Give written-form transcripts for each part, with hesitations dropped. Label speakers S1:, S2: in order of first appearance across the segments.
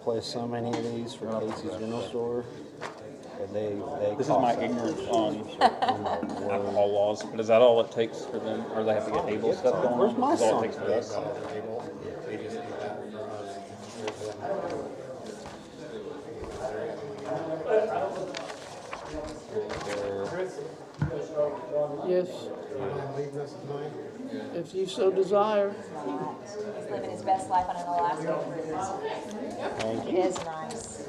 S1: replace so many of these for Casey's General Store. And they
S2: This is my ignorance on alcohol laws, but is that all it takes for them, or they have to get able stuff going on?
S1: Where's my
S2: That's all
S1: son?
S2: it takes for this.
S3: They just need that from us.
S4: Yes, if you so desire.
S5: He's living his best life on an Alaska cruise. It is nice.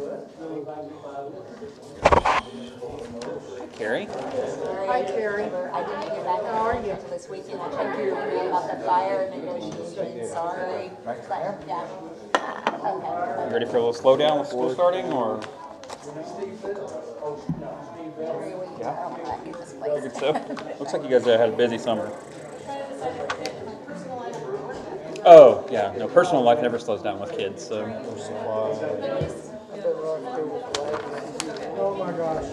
S2: Carrie?
S5: Hi, Carrie. I didn't hear back
S4: How are you?
S5: until this weekend. I checked your email about the fire negotiations. Sorry. But, yeah. Okay.
S2: You ready for a little slowdown with school starting, or? Yeah.
S5: Oh, my goodness, please.
S2: Figured so. Looks like you guys had a busy summer. Oh, yeah. No, personal life never slows down with kids, so.
S4: Oh my gosh.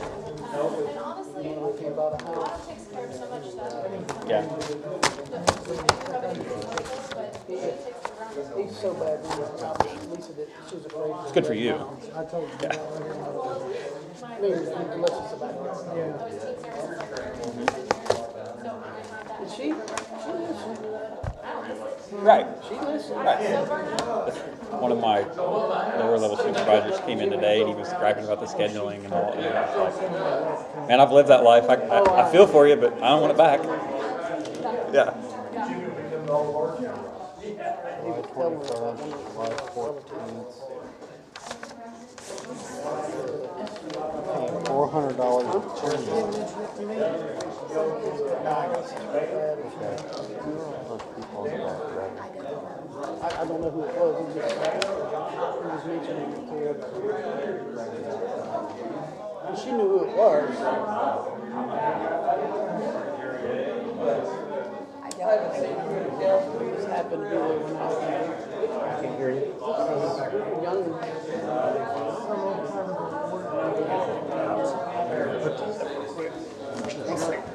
S2: Yeah.
S4: He's so bad. Lisa did. She was afraid.
S2: It's good for you.
S4: I told you.
S2: Yeah.
S4: Maybe delicious about it. Yeah. Is she listened.
S2: Right.
S4: She listened.
S2: Right. One of my lower level supervisors came in today, and he was griping about the scheduling and all. And I was like, man, I've lived that life. I feel for you, but I don't want it back. Yeah.
S1: July 21st, July 14th. Paying $400 for chairman. Those people in the back, right?
S4: I don't know who it was. He was mentioning it to her. And she knew who it was. I just happened to be there when I was there.
S1: I can hear you.
S4: Young.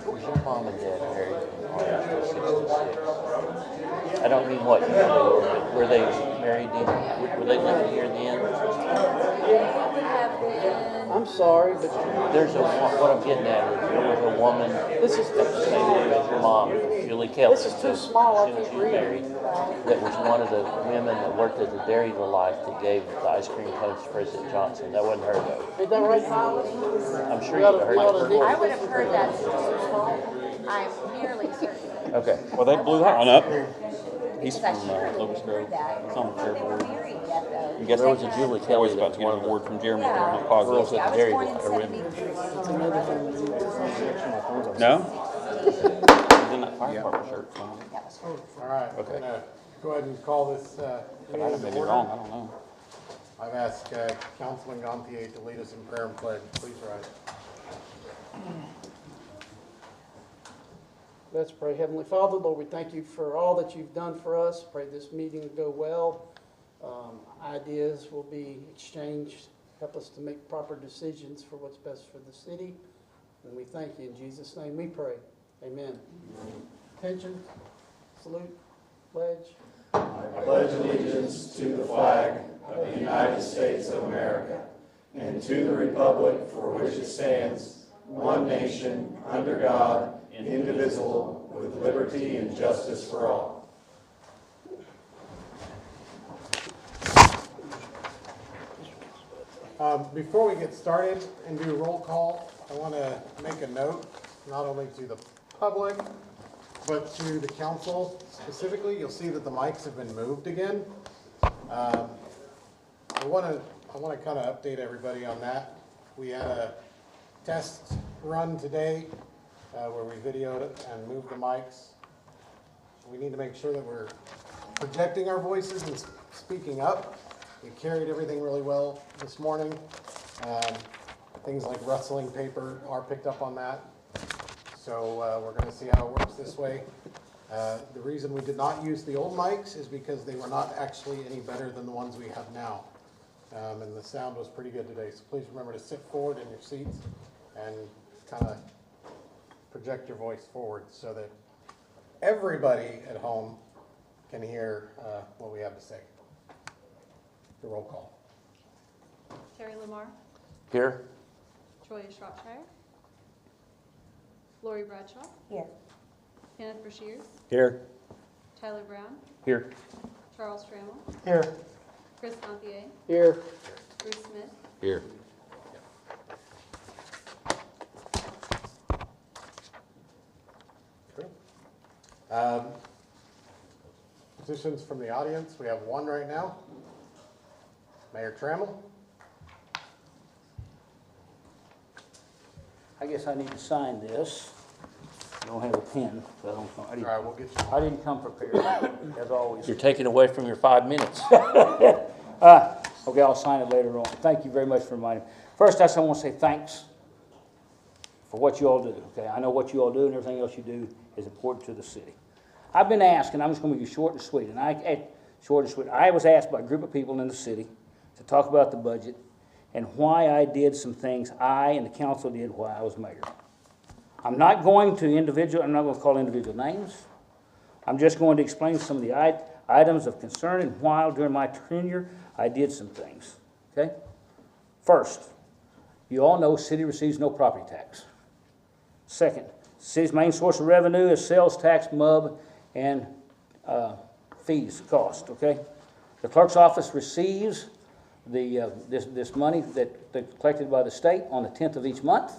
S6: Was your mom and dad married when you were 66? I don't mean what you were, but were they married then? Were they living here then?
S4: I'm sorry, but
S6: There's what I'm getting at is there was a woman
S4: this is
S6: at the same age as your mom, Julie Kelly.
S4: This is too small, I
S6: As soon as
S4: can't
S6: she
S4: read.
S6: married, that was one of the women that worked at the Dairy to Life that gave the ice cream cones to President Johnson. That wasn't her though.
S4: Is that right, Kyle?
S6: I'm sure you've heard that before.
S5: I would have heard that. I'm nearly certain.
S2: Okay. Well, they blew that one up. He's
S5: Because
S2: from
S5: I surely
S2: Locust
S5: heard
S2: Grove.
S5: that.
S2: He's on the chair
S5: They were
S2: board.
S5: married yet, though.
S2: I guess
S6: There was a Julie Kelly
S2: always
S6: that
S2: about
S6: was
S2: to get
S6: one
S2: an
S6: of the
S2: award from Jeremy.
S5: Yeah.
S2: They're not
S6: girls
S2: positive.
S6: at
S5: I
S6: the
S5: was
S6: Dairy
S5: born in
S6: or women.
S5: 73.
S2: No? He's in that fire department shirt. So.
S5: That was her.
S3: All right,
S2: Okay.
S3: I'm gonna go ahead and call this
S2: But I
S3: meeting
S2: may
S3: to
S2: be
S3: order.
S2: wrong. I don't know.
S3: I've asked Councilman Gantier to lead us in prayer and pledge. Please rise.
S4: Let's pray. Heavenly Father, Lord, we thank you for all that you've done for us. Pray this meeting will go well. Ideas will be exchanged. Help us to make proper decisions for what's best for the city. And we thank you. In Jesus' name we pray. Amen. Attention, salute, pledge.
S7: Pledge allegiance to the flag of the United States of America and to the republic for which it stands, one nation, under God, indivisible, with liberty and justice for all.
S3: Before we get started and do roll call, I want to make a note, not only to the public, but to the council specifically. You'll see that the mics have been moved again. I want to kind of update everybody on that. We had a test run today where we videoed it and moved the mics. We need to make sure that we're projecting our voices and speaking up. We carried everything really well this morning. Things like rustling paper are picked up on that. So we're going to see how it works this way. The reason we did not use the old mics is because they were not actually any better than the ones we have now. And the sound was pretty good today. So please remember to sit forward in your seats and kind of project your voice forward so that everybody at home can hear what we have to say. The roll call.
S8: Terry Lamar,
S6: Here.
S8: Troy Shropshire, Lori Bradshaw,
S5: Here.
S8: Kenneth Brashears,
S2: Here.
S8: Tyler Brown,
S2: Here.
S8: Charles Trammell,
S3: Here.
S8: Chris Gantier,
S4: Here.
S8: Bruce Smith,
S6: Here.
S3: Petitions from the audience, we have one right now. Mayor Trammell.
S9: I guess I need to sign this. I don't have a pen, so I don't know.
S3: All right, we'll get you.
S9: I didn't come prepared, as always.
S6: You're taking away from your 5 minutes.
S9: Okay, I'll sign it later on. Thank you very much for reminding me. First, I just want to say thanks for what you all do, okay? I know what you all do and everything else you do is important to the city. I've been asked, and I'm just going to be short and sweet, short and sweet. I was asked by a group of people in the city to talk about the budget and why I did some things I and the council did while I was mayor. I'm not going to call individual names. I'm just going to explain some of the items of concern and why during my tenure I did some things, okay? First, you all know city receives no property tax. Second, city's main source of revenue is sales tax, MUB, and fees, cost, okay? The clerk's office receives this money that's collected by the state on the 10th of each month.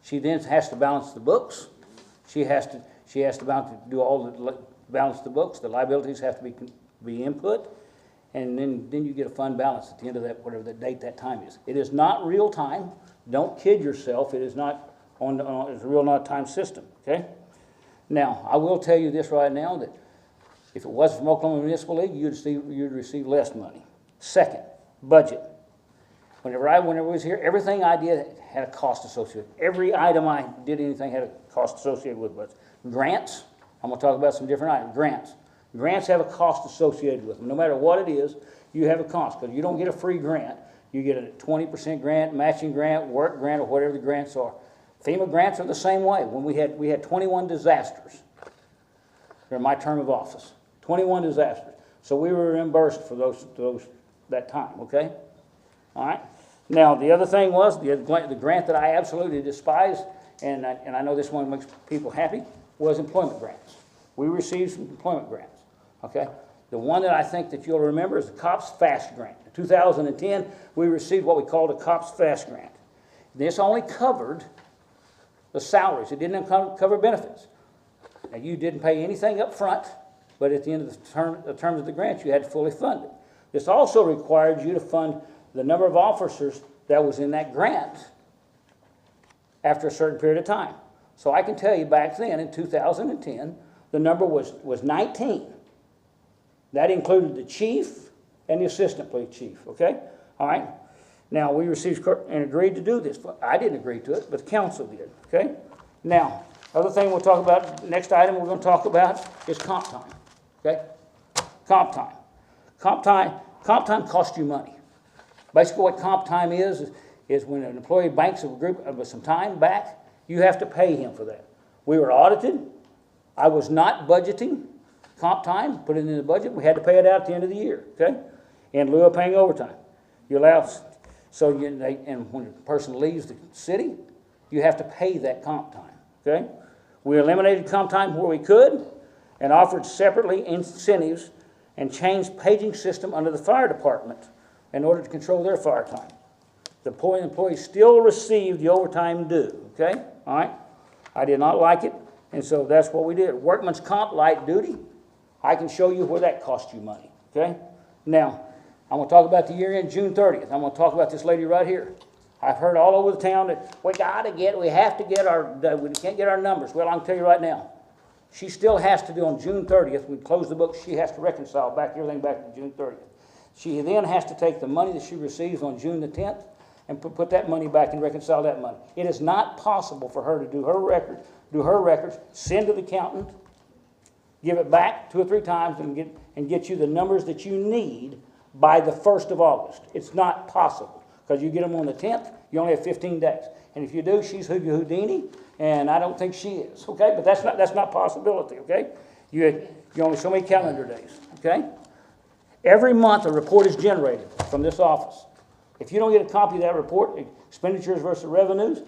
S9: She then has to balance the books. She has to balance the books. The liabilities have to be input, and then you get a fund balance at the end of that, whatever the date that time is. It is not real time. Don't kid yourself. It is not it's a real not time system. Okay. Now I will tell you this right now that if it wasn't from Oklahoma Municipal League, you'd receive less money. Second, budget. Whenever I was here, everything I did had a cost associated. Every item I did anything had a cost associated with it. Grants, I'm going to talk about some different items. Grants. Grants have a cost associated with them. No matter what it is, you have a cost, because you don't get a free grant. You get a 20% grant, matching grant, work grant, or whatever the grants are. FEMA grants are the same way. When we had 21 disasters during my term of office. 21 disasters. So we were reimbursed for that time, okay? All right. Now, the other thing was, the grant that I absolutely despised, and I know this one makes people happy, was employment grants. We received some employment grants, okay? The one that I think that you'll remember is the COPS FAST grant. In 2010, we received what we called a COPS FAST grant. This only covered the salaries. It didn't cover benefits. Now, you didn't pay anything up front, but at the end of the terms of the grant, you had to fully fund it. This also required you to fund the number of officers that was in that grant after a certain period of time. So I can tell you back then, in 2010, the number was 19. That included the chief and the assistant police chief, okay? All right? Now, we received and agreed to do this. I didn't agree to it, but the council did, okay? Now, other thing we'll talk about, next item we're going to talk about is comp time, okay? Comp time. Comp time costs you money. Basically what comp time is when an employee banks a group of some time back, you have to pay him for that. We were audited. I was not budgeting comp time, put it in the budget. We had to pay it out at the end of the year, okay? In lieu of paying overtime. And when a person leaves the city, you have to pay that comp time, okay? We eliminated comp time where we could and offered separately incentives and changed paging system under the fire department in order to control their fire time. The employees still receive the overtime due, okay? All right? I did not like it, and so that's what we did. Workman's comp, light duty, I can show you where that cost you money, okay? Now, I'm going to talk about the year end June 30th. I'm going to talk about this lady right here. I've heard all over the town that we can't get our numbers. Well, I can tell you right now, she still has to do on June 30th, we close the books, she has to reconcile everything back to June 30th. She then has to take the money that she receives on June the 10th and put that money back and reconcile that money. It is not possible for her to do her records, send to the accountant, give it back 2 or 3 times and get you the numbers that you need by the 1st of August. It's not possible, because you get them on the 10th, you only have 15 days. And if you do, she's Houdini, and I don't think she is, okay? But that's not possibility, okay? You only so many calendar days, okay? Every month a report is generated from this office. If you don't get a copy of that report, expenditures versus revenues,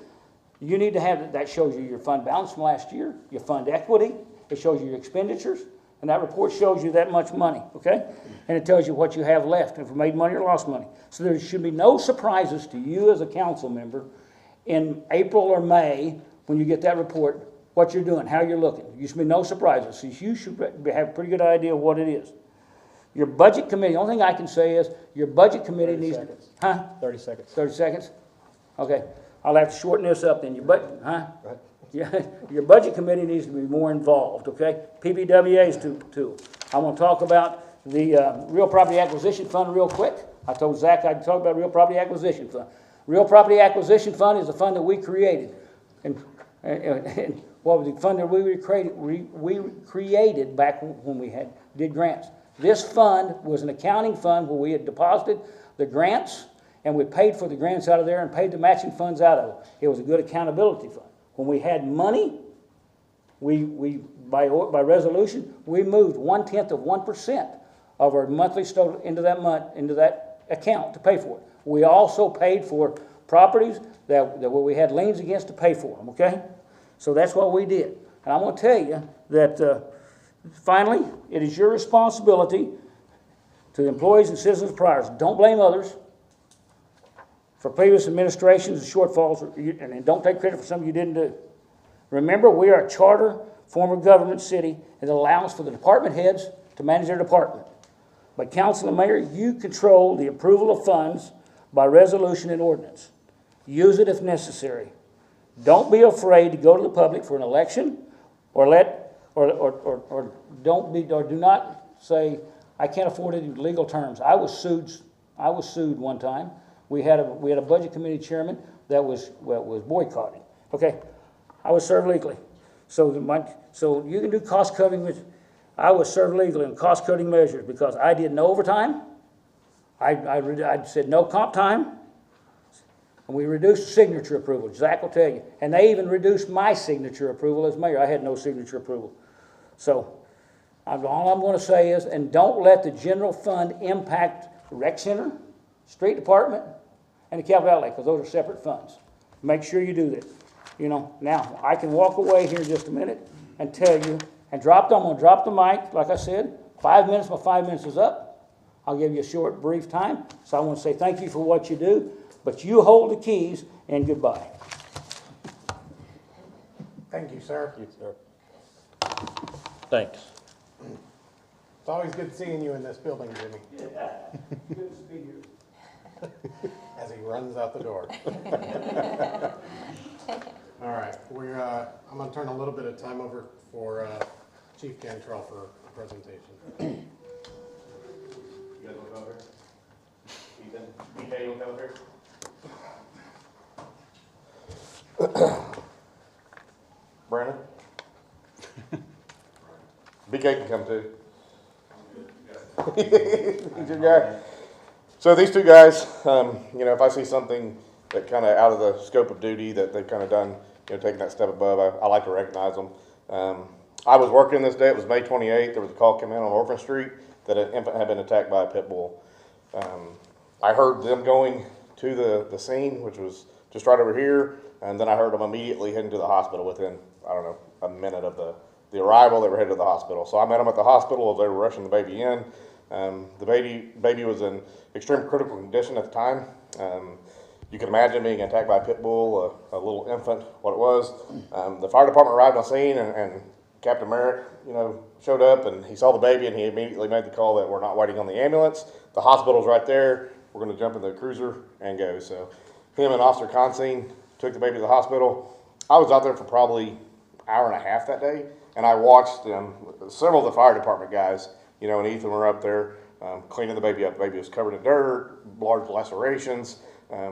S9: you need to have it. That shows you your fund balance from last year, your fund equity, it shows you your expenditures, and that report shows you that much money, okay? And it tells you what you have left, if you made money or lost money. So there should be no surprises to you as a council member in April or May when you get that report, what you're doing, how you're looking. There should be no surprises. So you should have a pretty good idea of what it is. Your budget committee, the only thing I can say is your budget committee needs to, huh?
S1: 30 seconds.
S9: 30 seconds? Okay. I'll have to shorten this up then. Your budget, huh? Yeah, your budget committee needs to be more involved, okay? PBWA is two. I want to talk about the real property acquisition fund real quick. I told Zach I'd talk about real property acquisition fund. Real property acquisition fund is a fund that we created. And what was the fund that we created back when we did grants. This fund was an accounting fund where we had deposited the grants and we paid for the grants out of there and paid the matching funds out of it. It was a good accountability fund. When we had money, by resolution, we moved 0.1% of our monthly total into that account to pay for it. We also paid for properties that where we had liens against to pay for them, okay? So that's what we did. And I'm going to tell you that finally, it is your responsibility to the employees and citizens of Pryor. Don't blame others for previous administrations and shortfalls, and don't take credit for something you didn't do. Remember, we are a charter form of government city that allows for the department heads to manage their department. But council and mayor, you control the approval of funds by resolution and ordinance. Use it if necessary. Don't be afraid to go to the public for an election, or do not say, I can't afford it in legal terms. I was sued one time. We had a budget committee chairman that was boycotting. Okay, I was served legally. So you can do cost cutting. I was served legally in cost cutting measures because I did no overtime. I said no comp time. And we reduced signature approval. Zach will tell you. And they even reduced my signature approval as mayor. I had no signature approval. So all I'm going to say is, and don't let the general fund impact rec center, street department, and the capital outlay, because those are separate funds. Make sure you do that. You know, now I can walk away here in just a minute and tell you, I'm going to drop the mic, like I said, 5 minutes, my 5 minutes is up. I'll give you a short, brief time. So I want to say thank you for what you do, but you hold the keys, and goodbye.
S3: Thank you, sir.
S1: Thank you, sir.
S2: Thanks.
S3: It's always good seeing you in this building, Jimmy.
S9: Good to be here.
S3: As he runs out the door. All right, I'm going to turn a little bit of time over for Chief Cantrell for a presentation.
S7: You guys want to come over? Ethan, BK, you want to come over? Brandon? BK can come too. He's your guy. So these two guys, if I see something that kind of out of the scope of duty that they've kind of done, taking that step above, I like to recognize them. I was working this day. It was May 28th. There was a call come in on Orphan Street that an infant had been attacked by a pit bull. I heard them going to the scene, which was just right over here, and then I heard them immediately heading to the hospital within, I don't know, a minute of the arrival. They were headed to the hospital. So I met them at the hospital as they were rushing the baby in. The baby was in extreme critical condition at the time. You can imagine being attacked by a pit bull, a little infant, what it was. The fire department arrived on scene, and Captain Merrick, showed up, and he saw the baby, and he immediately made the call that we're not waiting on the ambulance. The hospital's right there. We're going to jump in the cruiser and go. So him and Officer Consine took the baby to the hospital. I was out there for probably an hour and a half that day, and I watched them, several of the fire department guys, and Ethan were up there cleaning the baby up. The baby was covered in dirt, large lacerations.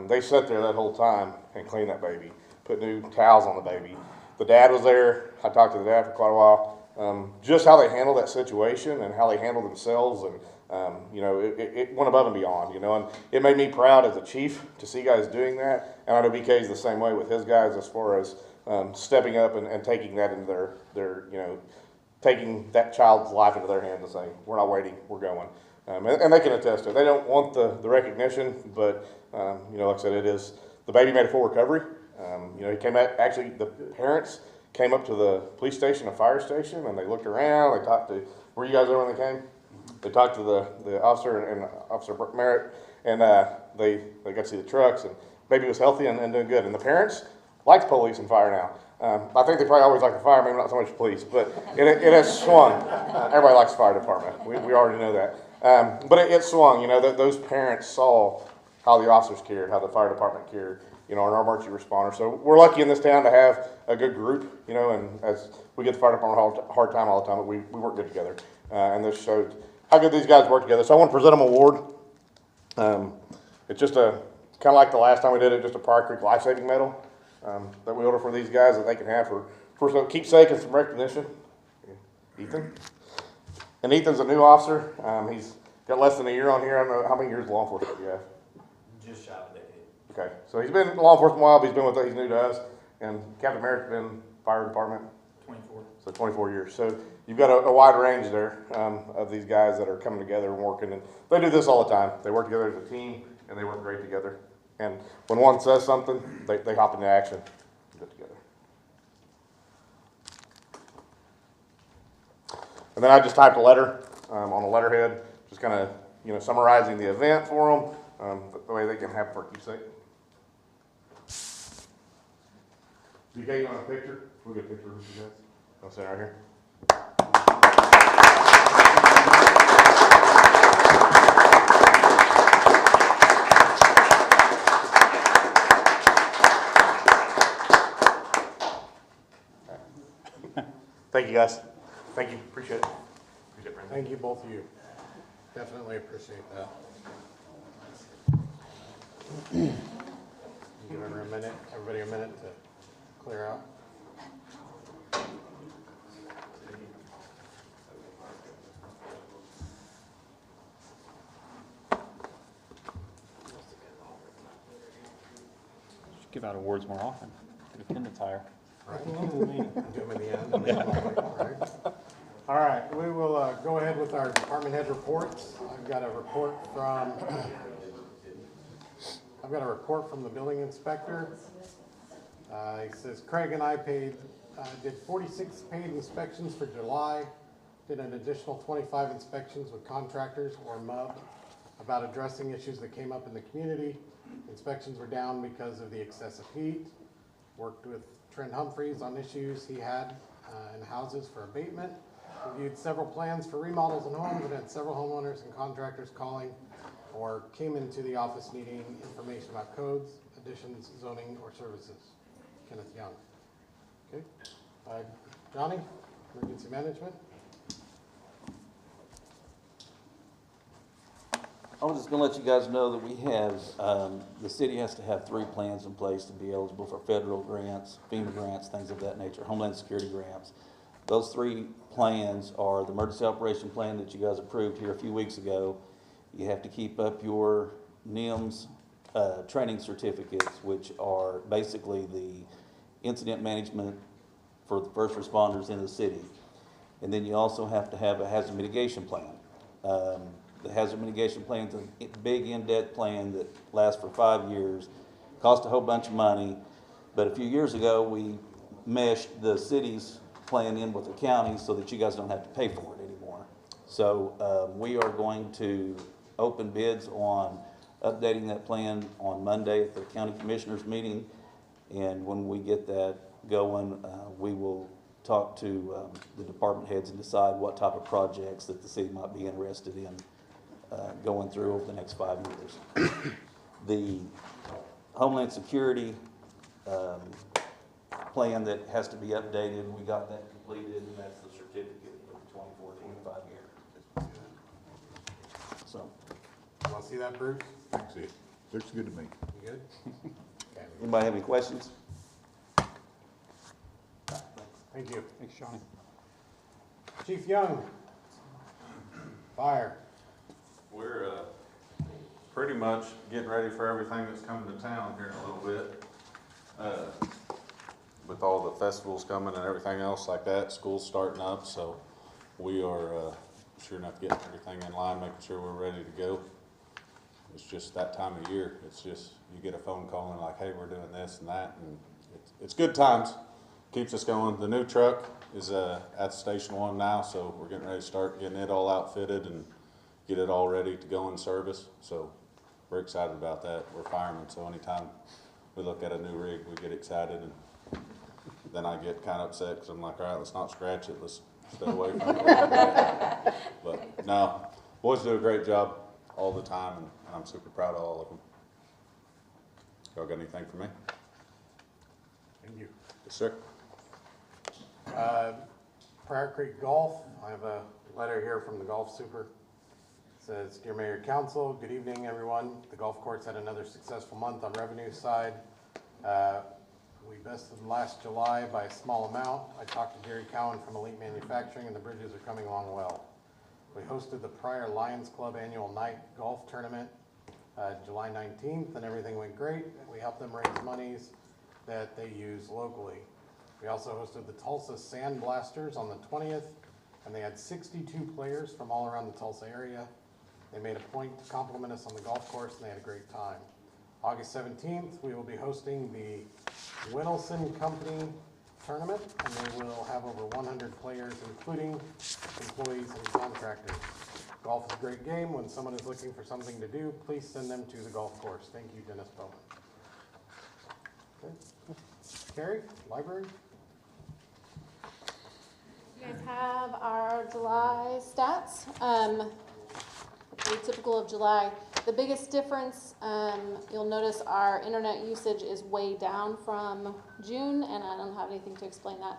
S7: They sat there that whole time and cleaned that baby, put new towels on the baby. The dad was there. I talked to the dad for quite a while. Just how they handled that situation and how they handled themselves, and it went above and beyond, and it made me proud as a chief to see guys doing that. And I know BK is the same way with his guys as far as stepping up and taking that into their
S10: taking that child's life into their hands and saying, we're not waiting, we're going. And they can attest to it. They don't want the recognition, but, you know, like I said, it is, the baby made a full recovery. You know, he came out, actually, the parents came up to the police station and fire station, and they looked around, they talked to, were you guys there when they came? They talked to the officer and Officer Merritt, and they got to see the trucks, and baby was healthy and doing good. And the parents like police and fire now. I think they probably always like the fire, maybe not so much police, but it has swung. Everybody likes the fire department. We already know that. But it swung, you know, those parents saw how the officers cared, how the fire department cared, you know, and our emergency responders. So we're lucky in this town to have a good group, you know, and as we get the fire department a hard time all the time, but we work good together. And this showed how good these guys work together. So I want to present them an award. It's just kind of like the last time we did it, just a Pryor Creek life-saving medal that we order for these guys that they can have for some keepsake and some recognition. Ethan. And Ethan's a new officer. He's got less than a year on here. I don't know, how many years of law enforcement do you have?
S11: Just shy of a decade.
S10: Okay, so he's been in law enforcement a while, but he's been with us, he's new to us. And Captain Merritt's been fire department?
S11: 24.
S10: So 24 years. So you've got a wide range there of these guys that are coming together and working. And they do this all the time. They work together as a team, and they work great together. And when one says something, they hop into action and get together. And then I just typed a letter on a letterhead, just kind of, you know, summarizing the event for them, the way they can have it for keepsake. DK, you want a picture? We'll get a picture of you guys. I'll sit right here. Thank you, guys. Thank you. Appreciate it. Appreciate it, Brandon.
S3: Thank you, both of you. Definitely appreciate that. Give everybody a minute to clear out.
S2: Should give out awards more often. Get attendance higher.
S3: Right. Do them in the end. All right, we will go ahead with our department head reports. I've got a report from the building inspector. He says Craig and I did 46 paid inspections for July, did an additional 25 inspections with contractors or MUB about addressing issues that came up in the community. Inspections were down because of the excessive heat. Worked with Trent Humphreys on issues he had in houses for abatement. Reviewed several plans for remodels and homes and had several homeowners and contractors calling or came into the office needing information about codes, additions, zoning, or services. Kenneth Young. Okay. Johnny, emergency management.
S6: I was just gonna let you guys know that we have, the city has to have 3 plans in place to be eligible for federal grants, FEMA grants, things of that nature, Homeland Security grants. Those 3 plans are the emergency operation plan that you guys approved here a few weeks ago. You have to keep up your NIMS training certificates, which are basically the incident management for the first responders in the city. And then you also have to have a hazard mitigation plan. The hazard mitigation plan is a big in-depth plan that lasts for 5 years, cost a whole bunch of money. But a few years ago, we meshed the city's plan in with the county so that you guys don't have to pay for it anymore. So we are going to open bids on updating that plan on Monday at the county commissioners meeting. And when we get that going, we will talk to the department heads and decide what type of projects that the city might be interested in going through over the next 5 years. The Homeland Security plan that has to be updated, we got that completed, and that's the certificate for the 24-25 year. So,
S3: You want to see that, Bruce?
S12: Thanks, it looks good to me.
S3: You good? Okay.
S6: anybody have any questions?
S3: Thank you.
S2: Thanks, Johnny.
S3: Chief Young, fire.
S13: We're pretty much getting ready for everything that's coming to town here in a little bit. With all the festivals coming and everything else like that, school's starting up, so we are, sure enough getting everything in line, making sure we're ready to go. It's just that time of year. It's just, you get a phone call and like, hey, we're doing this and that, and it's good times. Keeps us going. The new truck is at Station 1 now, so we're getting ready to start getting it all outfitted and get it all ready to go in service. So we're excited about that. We're firemen, so anytime we look at a new rig, we get excited, and then I get kind of upset because I'm like, all right, let's not scratch it. Let's stay away from it. But no, boys do a great job all the time, and I'm super proud of all of them. Y'all got anything for me?
S3: Thank you.
S13: Yes, sir.
S3: Pryor Creek Golf, I have a letter here from the golf super. It says, Dear Mayor Council, good evening, everyone. The golf course had another successful month on revenue side. We bested last July by a small amount. I talked to Gary Cowan from Elite Manufacturing, and the bridges are coming along well. We hosted the Pryor Lions Club annual night golf tournament July 19th, and everything went great. We helped them raise monies that they use locally. We also hosted the Tulsa Sand Blasters on the 20th, and they had 62 players from all around the Tulsa area. They made a point to compliment us on the golf course, and they had a great time. August 17th, we will be hosting the Winelson Company tournament, and they will have over 100 players, including employees and contractors. Golf is a great game. When someone is looking for something to do, please send them to the golf course. Thank you, Dennis Bowman. Okay. Carrie, library?
S8: You guys have our July stats. Pretty typical of July. The biggest difference, you'll notice our internet usage is way down from June, and I don't have anything to explain that.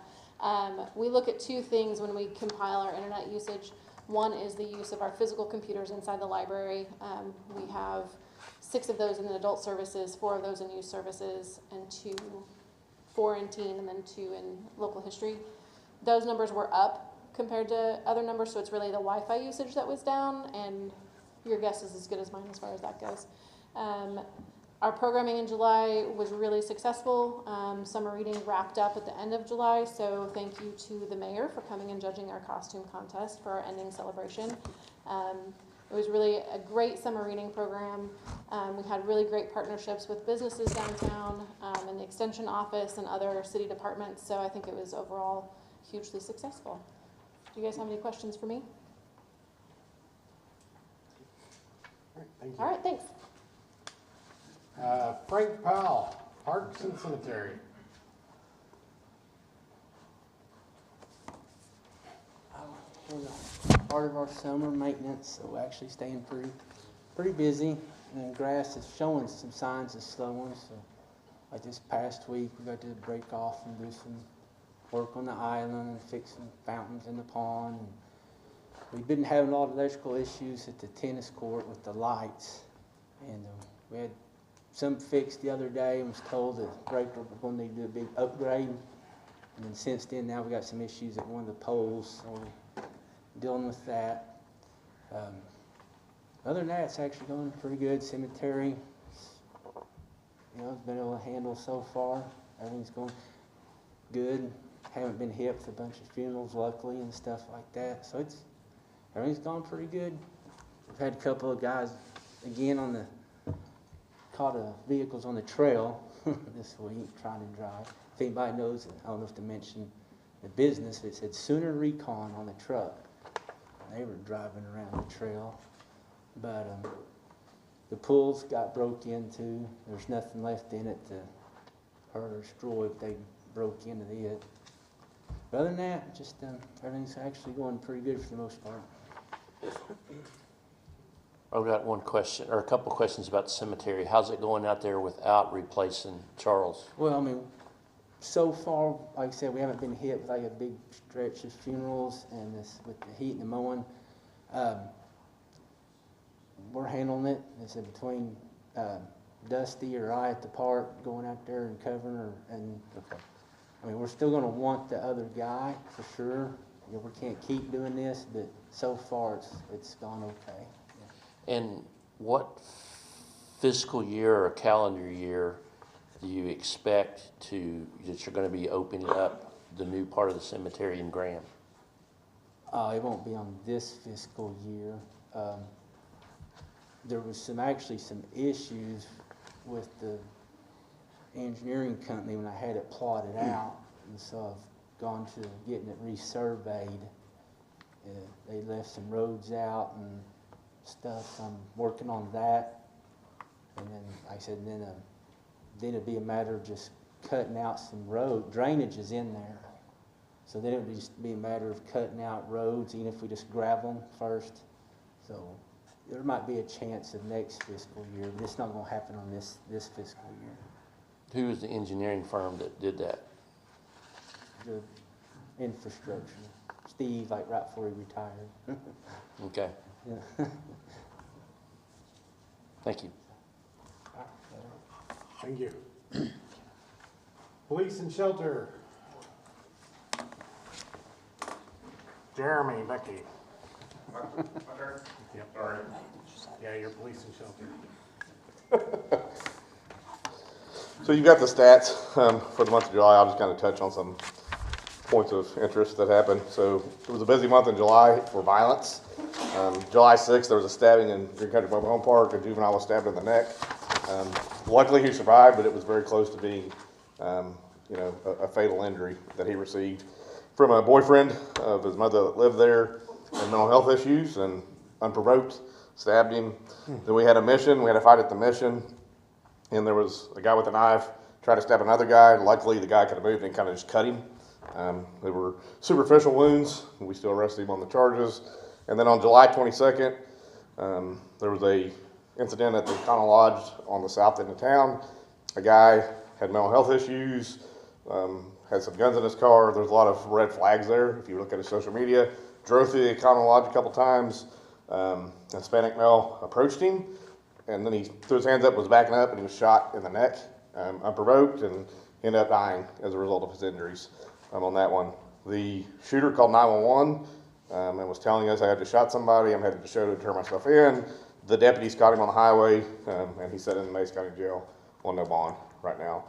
S8: We look at two things when we compile our internet usage. One is the use of our physical computers inside the library. We have 6 of those in the adult services, 4 of those in youth services, and 4 in teen, and then 2 in local history. Those numbers were up compared to other numbers, so it's really the Wi-Fi usage that was down, and your guess is as good as mine as far as that goes. Our programming in July was really successful. Summer reading wrapped up at the end of July, so thank you to the mayor for coming and judging our costume contest for our ending celebration. It was really a great summer reading program. We had really great partnerships with businesses downtown and the extension office and other city departments, so I think it was overall hugely successful. Do you guys have any questions for me?
S3: All right, thank you.
S8: All right, thanks.
S3: Frank Powell, Parks and Cemetery.
S14: Part of our summer maintenance, so we're actually staying pretty busy, and the grass is showing some signs of slowing. So, like this past week, we got to break off and do some work on the island and fix some fountains in the pond. And we've been having a lot of electrical issues at the tennis court with the lights, and we had some fixed the other day and was told that breaker was going to need to do a big upgrade. And then since then, now we got some issues at one of the poles, so we're dealing with that. Other than that, it's actually going pretty good. Cemetery, you know, it's been able to handle so far. Everything's going good. Haven't been hit with a bunch of funerals, luckily, and stuff like that. So everything's gone pretty good. We've had a couple of guys, again, caught vehicles on the trail this week trying to drive. If anybody knows it, I don't know if to mention the business, it said Sooner Recon on the truck. They were driving around the trail. But the pools got broke into. There's nothing left in it to hurt or destroy if they broke into it. But other than that, just everything's actually going pretty good for the most part.
S15: I've got one question, or a couple questions about the cemetery. How's it going out there without replacing Charles?
S14: Well, I mean, so far, like I said, we haven't been hit with like a big stretch of funerals, and this with the heat and the mowing. We're handling it. It's between Dusty or I at the park, going out there and covering her. And okay. I mean, we're still going to want the other guy for sure. You know, we can't keep doing this, but so far it's gone okay.
S15: And what fiscal year or calendar year do you expect that you're going to be opening up the new part of the cemetery in Graham?
S14: It won't be on this fiscal year. There was actually some issues with the engineering company when I had it plotted out, and so I've gone to getting it resurveyed. They left some roads out and stuff, so I'm working on that. And then, like I said, then it'd be a matter of just cutting out some road, drainage is in there. So then it would just be a matter of cutting out roads, even if we just gravel them first. So there might be a chance of next fiscal year, but it's not gonna happen on this fiscal year.
S15: Who was the engineering firm that did that?
S14: The infrastructure, Steve, like right before he retired.
S15: Okay,
S14: Yeah.
S15: thank you.
S3: Thank you. Police and shelter. Jeremy, Becky. Yep.
S10: Sorry.
S3: Yeah, you're police and shelter.
S10: So you've got the stats for the month of July. I'll just kind of touch on some points of interest that happened. So it was a busy month in July for violence. July 6th, there was a stabbing in Green Country Mobile Home Park. A juvenile was stabbed in the neck. Luckily, he survived, but it was very close to being, a fatal injury that he received from a boyfriend of his mother that lived there, had mental health issues, and unprovoked stabbed him. Then we had a mission. We had a fight at the mission, and there was a guy with a knife tried to stab another guy. Luckily, the guy could have moved and kind of just cut him. They were superficial wounds, and we still arrested him on the charges. And then on July 22nd, there was a incident at the Econo Lodge on the south end of town. A guy had mental health issues, had some guns in his car. There's a lot of red flags there. If you look at his social media, drove through the Econo Lodge a couple times. A Hispanic male approached him, and then he threw his hands up, was backing up, and he was shot in the neck, unprovoked, and ended up dying as a result of his injuries on that one. The shooter called 911 and was telling us I had just shot somebody. I'm headed to show to turn myself in. The deputies caught him on the highway, and he's sitting in the Mays County Jail on no bond right now.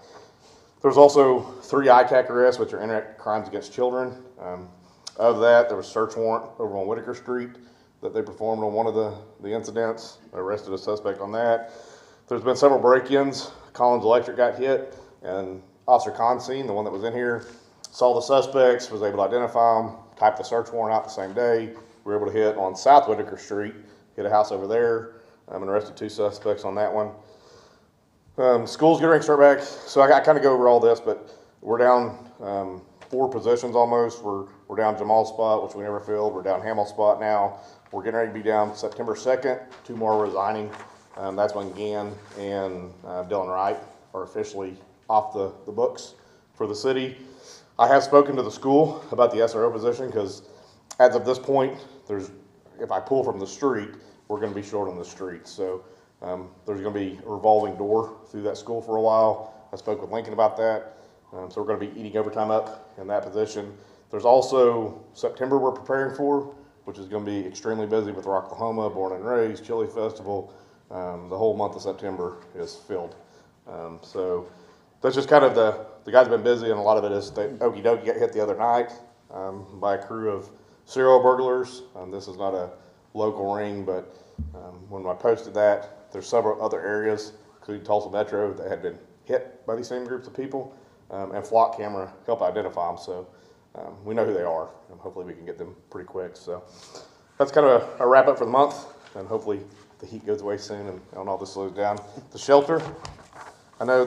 S10: There's also 3 ICAC arrests, which are internet crimes against children. Of that, there was a search warrant over on Whitaker Street that they performed on one of the incidents. They arrested a suspect on that. There's been several break-ins. Collins Electric got hit, and Officer Consine, the one that was in here, saw the suspects, was able to identify them, typed the search warrant out the same day. We were able to hit on South Whitaker Street, hit a house over there, and arrested 2 suspects on that one. School's getting ready to start back, so I kind of go over all this, but we're down 4 positions almost. We're down Jamal's spot, which we never filled. We're down Hamill's spot now. We're getting ready to be down September 2nd. 2 more resigning. That's when Gann and Dylan Wright are officially off the books for the city. I have spoken to the school about the SRO position because as of this point, if I pull from the street, we're going to be short on the street. So there's going to be a revolving door through that school for a while. I spoke with Lincoln about that. So we're going to be eating overtime up in that position. There's also September we're preparing for, which is going to be extremely busy with Rocklahoma, Born and Raised, Chili Festival. The whole month of September is filled. So that's just kind of the guys have been busy, and a lot of it is Okie Dokie got hit the other night by a crew of serial burglars. This is not a local ring, but when I posted that, there's several other areas, including Tulsa Metro, that had been hit by these same groups of people, and flock camera help identify them. So we know who they are, and hopefully we can get them pretty quick. So that's kind of a wrap up for the month, and hopefully the heat goes away soon and all this slows down. The shelter, I know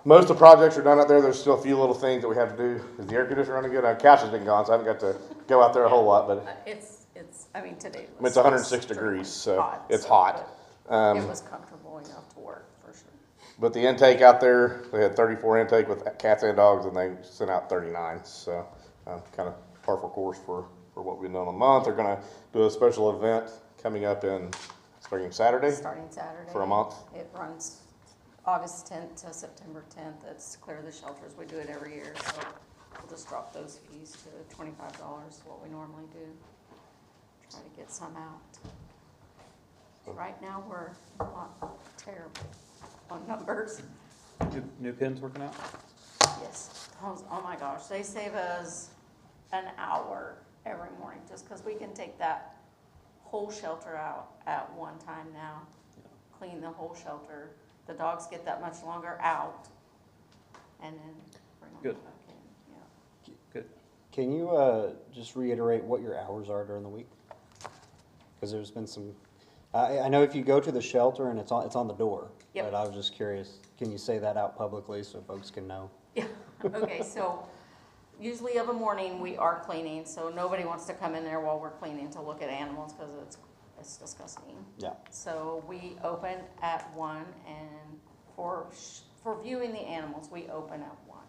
S10: most of the projects are done out there. There's still a few little things that we have to do. Is the air conditioner running good? Our couch has been gone, so I haven't got to go out there a whole lot, but
S5: today
S10: it's 106 degrees, so
S5: hot,
S10: it's hot.
S5: It was comfortable enough to work, for sure.
S10: But the intake out there, they had 34 intake with cats and dogs, and they sent out 39. So kind of par for course for what we've done a month. They're going to do a special event coming up starting Saturday.
S5: Starting Saturday.
S10: For a month.
S5: It runs August 10th to September 10th. It's Clear the Shelters. We do it every year, so we'll just drop those fees to $25, what we normally do. Try to get some out. Right now, we're not terrible on numbers.
S2: New pins working out?
S5: Yes. Oh my gosh, they save us an hour every morning, just because we can take that whole shelter out at one time now. Clean the whole shelter. The dogs get that much longer out, and then bring them
S1: Good.
S5: back in, yeah.
S1: Good. Can you just reiterate what your hours are during the week? Because there's been some, I know if you go to the shelter and it's on the door.
S5: Yep.
S1: But I was just curious, can you say that out publicly so folks can know?
S5: Yeah, okay, so usually of a morning, we are cleaning, so nobody wants to come in there while we're cleaning to look at animals, because it's disgusting.
S1: Yeah.
S5: So we open at 1, and for viewing the animals, we open at 1.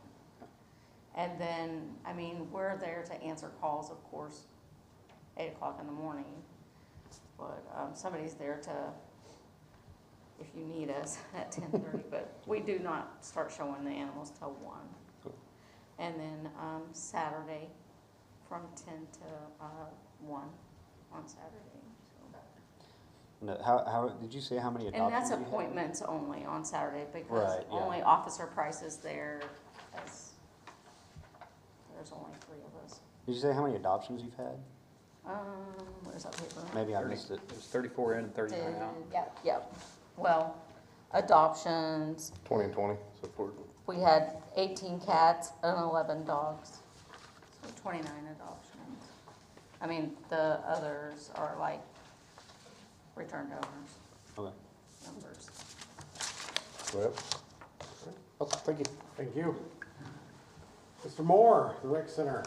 S5: And then, I mean, we're there to answer calls, of course, 8 o'clock in the morning. But somebody's there to, if you need us, at 10:30. But we do not start showing the animals till 1.
S1: Cool.
S5: And then Saturday from 10 to 1 on Saturday.
S1: No, how did you say how many adoptions
S5: And that's
S1: you had?
S5: appointments only on Saturday, because
S1: Right, yeah.
S5: only Officer Price is there, as there's only 3 of us.
S1: Did you say how many adoptions you've had?
S5: Where's that paper?
S1: Maybe I missed it.
S2: It was 34 in and 39 out.
S5: Yep. Well, adoptions,
S10: 20 and 20, so
S5: we had 18 cats and 11 dogs, so 29 adoptions. I mean, the others are like return donors
S1: Okay.
S5: numbers.
S10: Well, okay, thank you.
S3: Thank you. Mr. Moore, the Rec Center.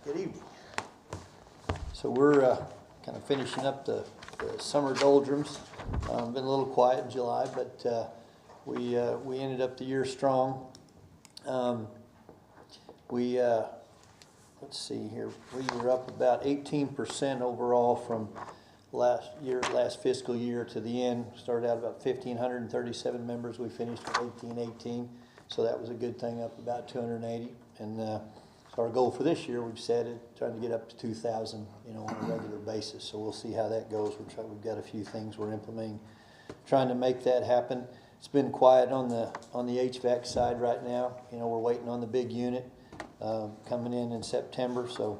S16: Good evening. So we're kind of finishing up the summer doldrums. Been a little quiet in July, but we ended up the year strong. Let's see here. We were up about 18% overall from last fiscal year to the end. Started out about 1,537 members. We finished with 1,818, so that was a good thing, up about 280. And so our goal for this year, we've set it trying to get up to 2,000, on a regular basis. So we'll see how that goes. We've got a few things we're implementing, trying to make that happen. It's been quiet on the HVAC side right now. We're waiting on the big unit coming in September. So,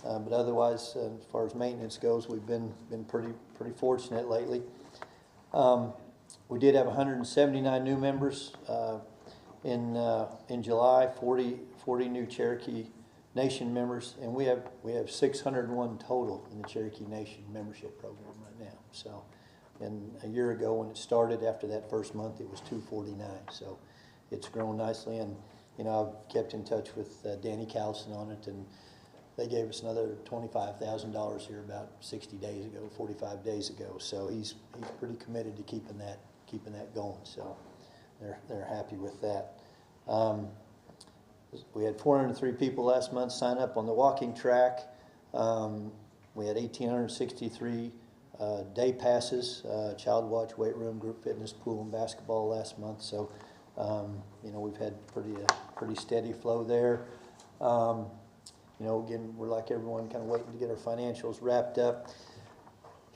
S16: but otherwise, as far as maintenance goes, we've been pretty fortunate lately. We did have 179 new members in July, 40 new Cherokee Nation members, and we have 601 total in the Cherokee Nation membership program right now. So, and a year ago when it started, after that first month, it was 249. So, it's grown nicely, and I've kept in touch with Danny Callison on it, and they gave us another $25,000 here about 60 days ago, 45 days ago. So he's pretty committed to keeping that going. So they're happy with that. We had 403 people last month sign up on the walking track. We had 1,863 day passes, child watch, weight room, group fitness, pool, and basketball last month. So we've had pretty steady flow there. Again, we're like everyone, kind of waiting to get our financials wrapped up.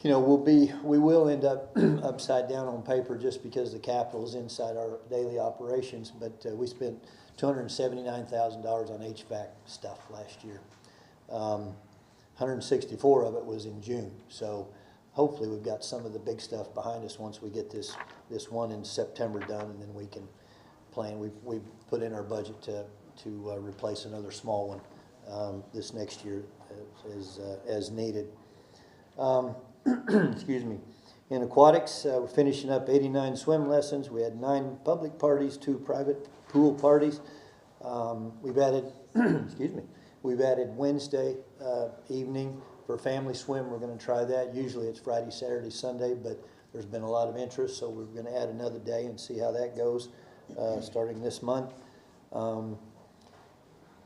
S16: We will end up upside down on paper just because the capital is inside our daily operations, but we spent $279,000 on HVAC stuff last year. 164 of it was in June, so hopefully we've got some of the big stuff behind us once we get this one in September done, and then we can plan. We've put in our budget to replace another small one this next year as needed. Excuse me. In aquatics, we're finishing up 89 swim lessons. We had 9 public parties, 2 private pool parties. We've added, excuse me, we've added Wednesday evening for family swim. We're going to try that. Usually it's Friday, Saturday, Sunday, but there's been a lot of interest, so we're going to add another day and see how that goes starting this month.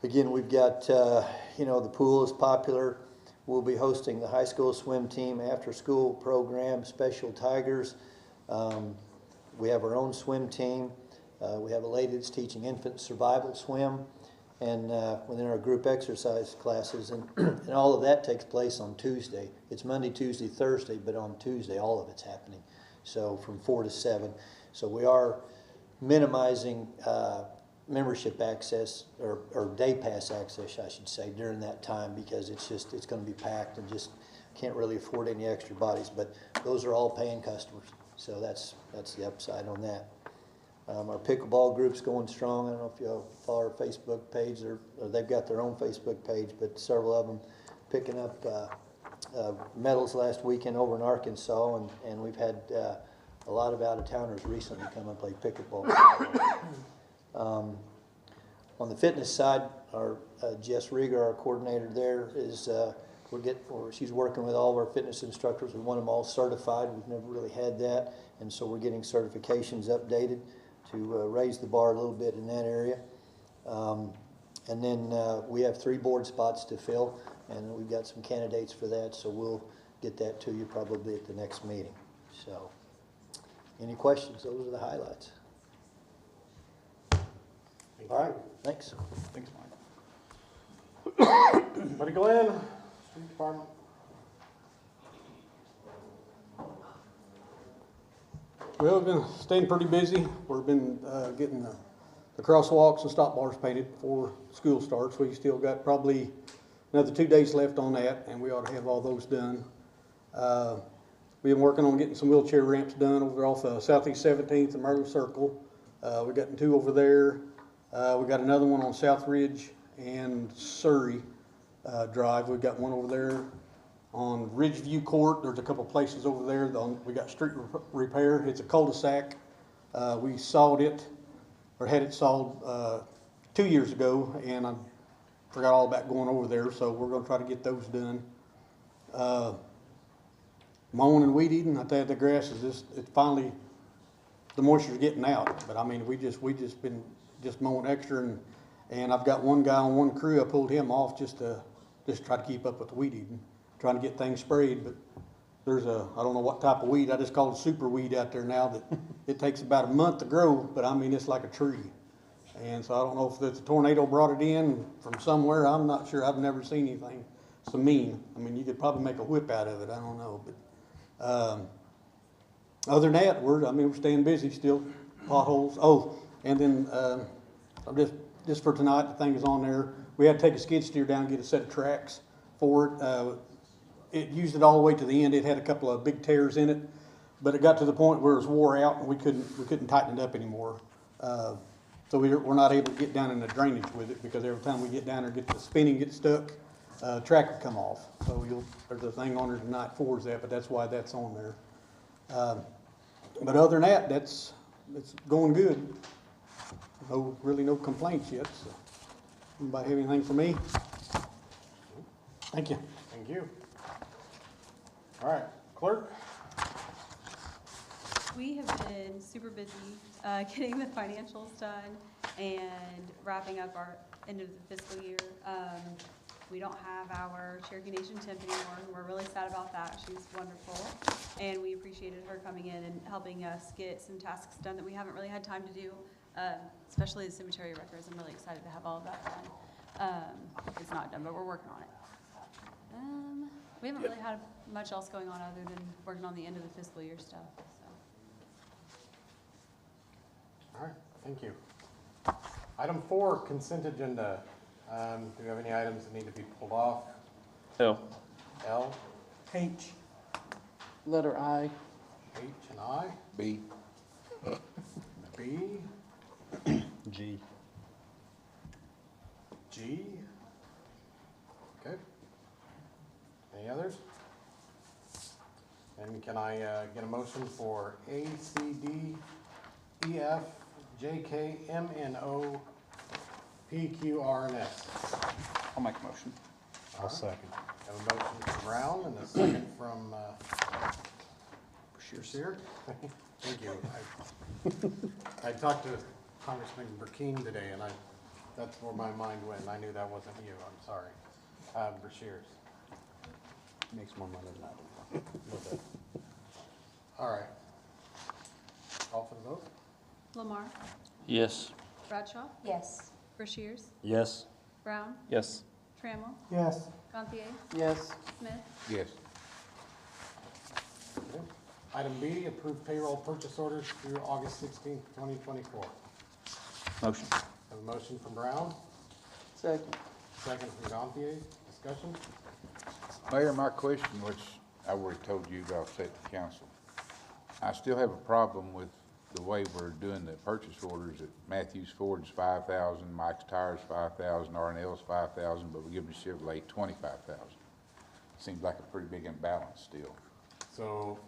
S16: Again, we've got, the pool is popular. We'll be hosting the high school swim team after school program, Special Tigers. We have our own swim team. We have a lady that's teaching infant survival swim, and within our group exercise classes, and all of that takes place on Tuesday. It's Monday, Tuesday, Thursday, but on Tuesday all of it's happening. So from 4 to 7. So we are minimizing membership access, or day pass access, I should say, during that time, because it's gonna be packed and just can't really afford any extra bodies, but those are all paying customers, so that's the upside on that. Our pickleball group's going strong. I don't know if y'all follow our Facebook page, or they've got their own Facebook page, but several of them picking up medals last weekend over in Arkansas, and we've had a lot of out-of-towners recently come and play pickleball. On the fitness side, our Jess Rieger, our coordinator there, is she's working with all of our fitness instructors. We want them all certified. We've never really had that, and so we're getting certifications updated to raise the bar a little bit in that area. And then we have 3 board spots to fill, and we've got some candidates for that, so we'll get that to you probably at the next meeting. So, any questions? Those are the highlights. All right, thanks.
S3: Thanks, Mike. Buddy Glenn, Street Department. Well, we've been staying pretty busy. We've been getting the crosswalks and stop bars painted before school starts. We still got probably another 2 days left on that, and we ought to have all those done. We've been working on getting some wheelchair ramps done over off Southeast 17th and Myrtle Circle. We've gotten 2 over there. We got another one on South Ridge and Surrey Drive. We've got one over there on Ridgeview Court. There's a couple places over there. We got street repair. It's a cul-de-sac. We sawed it, or had it sawed 2 years ago, and I forgot all about going over there, so we're going to try to get those done. Mowing and weed eating, I tell you, the grass is it's finally, the moisture's getting out. But I mean, we just been mowing extra, and I've got one guy on one crew. I pulled him off just to try to keep up with the weed eating, trying to get things sprayed. But there's I don't know what type of weed. I just call it super weed out there now, that it takes about a month to grow, but I mean, it's like a tree. And so I don't know if the tornado brought it in from somewhere. I'm not sure. I've never seen anything so mean. I mean, you could probably make a whip out of it. I don't know, but other than that, we're staying busy still. Potholes. Oh, and then just for tonight, the thing is on there. We had to take a skid steer down and get a set of tracks for it. It used it all the way to the end. It had a couple of big tears in it, but it got to the point where it was wore out, and we couldn't tighten it up anymore. So we're not able to get down in the drainage with it, because every time we get down there, get the spinning, get stuck, track would come off. So there's a thing on there tonight for that, but that's why that's on there. But other than that, it's going good. Really no complaints yet. So, anybody have anything for me? Thank you. Thank you. All right, clerk.
S17: We have been super busy getting the financials done and wrapping up our end of the fiscal year. We don't have our Cherokee Nation temp anymore. We're really sad about that. She's wonderful, and we appreciated her coming in and helping us get some tasks done that we haven't really had time to do, especially the cemetery records. I'm really excited to have all of that done. It's not done, but we're working on it. We haven't really had much else going on other than working on the end of the fiscal year stuff. So.
S3: All right, thank you. Item 4, consent agenda. Do we have any items that need to be pulled off?
S15: L.
S3: L,
S4: H. Letter I.
S3: H, and I.
S12: B.
S3: B,
S1: G.
S3: G. Okay. Any others? And can I get a motion for A, C, D, E, F, J, K, M, N, O, P, Q, R, and S?
S2: I'll make a motion.
S1: I'll second.
S3: Have a motion from Brown and a second from Sear. Thank you. I talked to Congressman Burkeen today, and that's where my mind went. I knew that wasn't you. I'm sorry. Brashears.
S1: Makes more money than I do. A little bit.
S3: All right. Call for the vote.
S17: Lamar,
S15: Yes.
S17: Bradshaw,
S5: Yes.
S17: Brashears,
S1: Yes.
S17: Brown,
S2: Yes.
S17: Trammell,
S4: Yes.
S17: Gantier,
S4: Yes.
S17: Smith,
S12: Yes.
S3: Okay. Item B, approve payroll purchase orders through August 16th, 2024.
S2: Motion.
S3: Have Have a motion from Brown,
S4: Second.
S3: second from Gantier. Discussion?
S12: Mayor, my question, which I already told you, I'll say to the council. I still have a problem with the way we're doing the purchase orders at Matthews Ford's 5,000, Mike's Tires 5,000, R&L's 5,000, but we give them to Chevrolet 25,000. Seems like a pretty big imbalance still.
S3: So,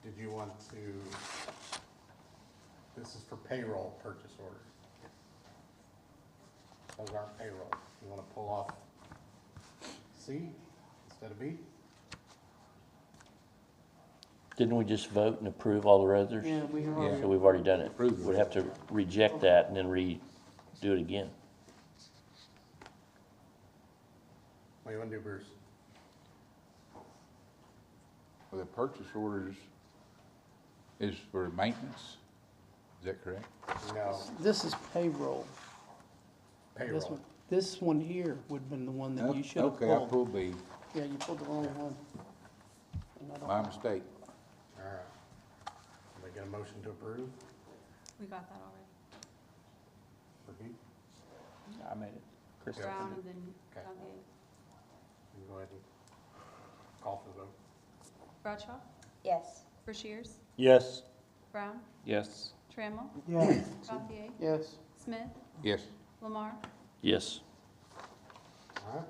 S3: did you want to, this is for payroll purchase orders. Those aren't payroll. You want to pull off C instead of B?
S15: Didn't we just vote and approve all the others?
S4: Yeah, we are.
S15: So we've already done it.
S12: Approved.
S15: We'd have to reject that and then redo it again.
S3: What do you want to do, Bruce?
S12: Well, the purchase orders is for maintenance, is that correct?
S3: No,
S4: This is payroll.
S3: payroll.
S4: This one here would have been the one that you should have
S12: Okay, I
S4: pulled.
S12: pulled B,
S4: Yeah, you pulled the wrong one. And I don't-
S12: my mistake.
S3: All right. Can I get a motion to approve
S17: We got that already.
S3: for B?
S2: I made it. Chris
S17: Brown
S2: seconded.
S17: and then
S3: Okay.
S17: Gantier.
S3: You can go ahead and call for the vote.
S17: Bradshaw,
S5: Yes.
S17: Rushiers,
S1: Yes.
S17: Brown,
S2: Yes.
S17: Trammell,
S4: Yes.
S17: Gantier,
S4: Yes.
S17: Smith,
S12: Yes.
S17: Lamar.
S15: Yes.
S3: All right.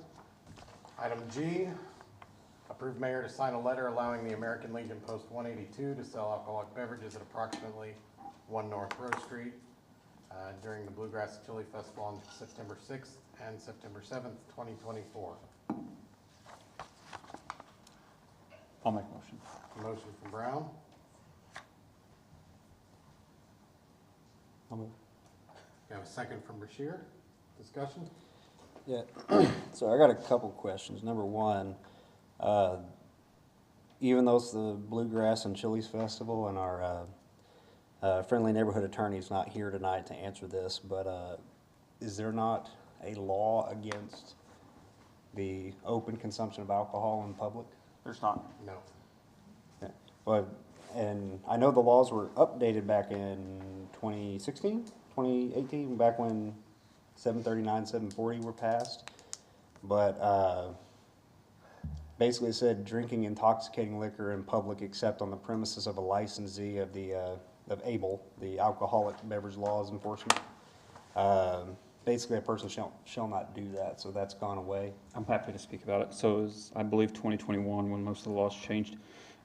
S3: Item G, approve mayor to sign a letter allowing the American Legion Post 182 to sell alcoholic beverages at approximately 1 North Rose Street during the Bluegrass Chili Festival on September 6th and September 7th, 2024.
S2: I'll make a motion.
S3: Motion from Brown,
S1: I'll move.
S3: you have a second from Bashir. Discussion?
S1: Yeah, so I got a couple questions. Number one, even though it's the Bluegrass and Chili's Festival and our friendly neighborhood attorney's not here tonight to answer this, but is there not a law against the open consumption of alcohol in public?
S2: There's not.
S3: No.
S1: Yeah. But, and I know the laws were updated back in 2016, 2018, back when 739, 740 were passed. But basically it said drinking intoxicating liquor in public except on the premises of a licensee of the of ABLE, the Alcoholic Beverage Laws Enforcement. Basically, a person shall not do that, so that's gone away.
S2: I'm happy to speak about it. So it was, I believe, 2021 when most of the laws changed.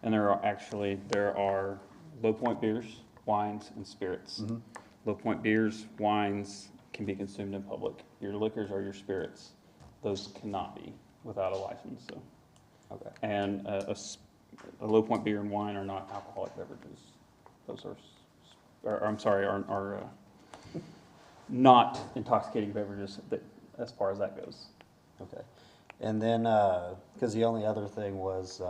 S2: And there are low point beers, wines, and spirits.
S1: Mhm.
S2: Low point beers, wines can be consumed in public. Your liquors are your spirits. Those cannot be without a license, so.
S1: Okay.
S2: And a low point beer and wine are not alcoholic beverages. Those are not intoxicating beverages that, as far as that goes.
S1: Okay. And then, because the only other thing was,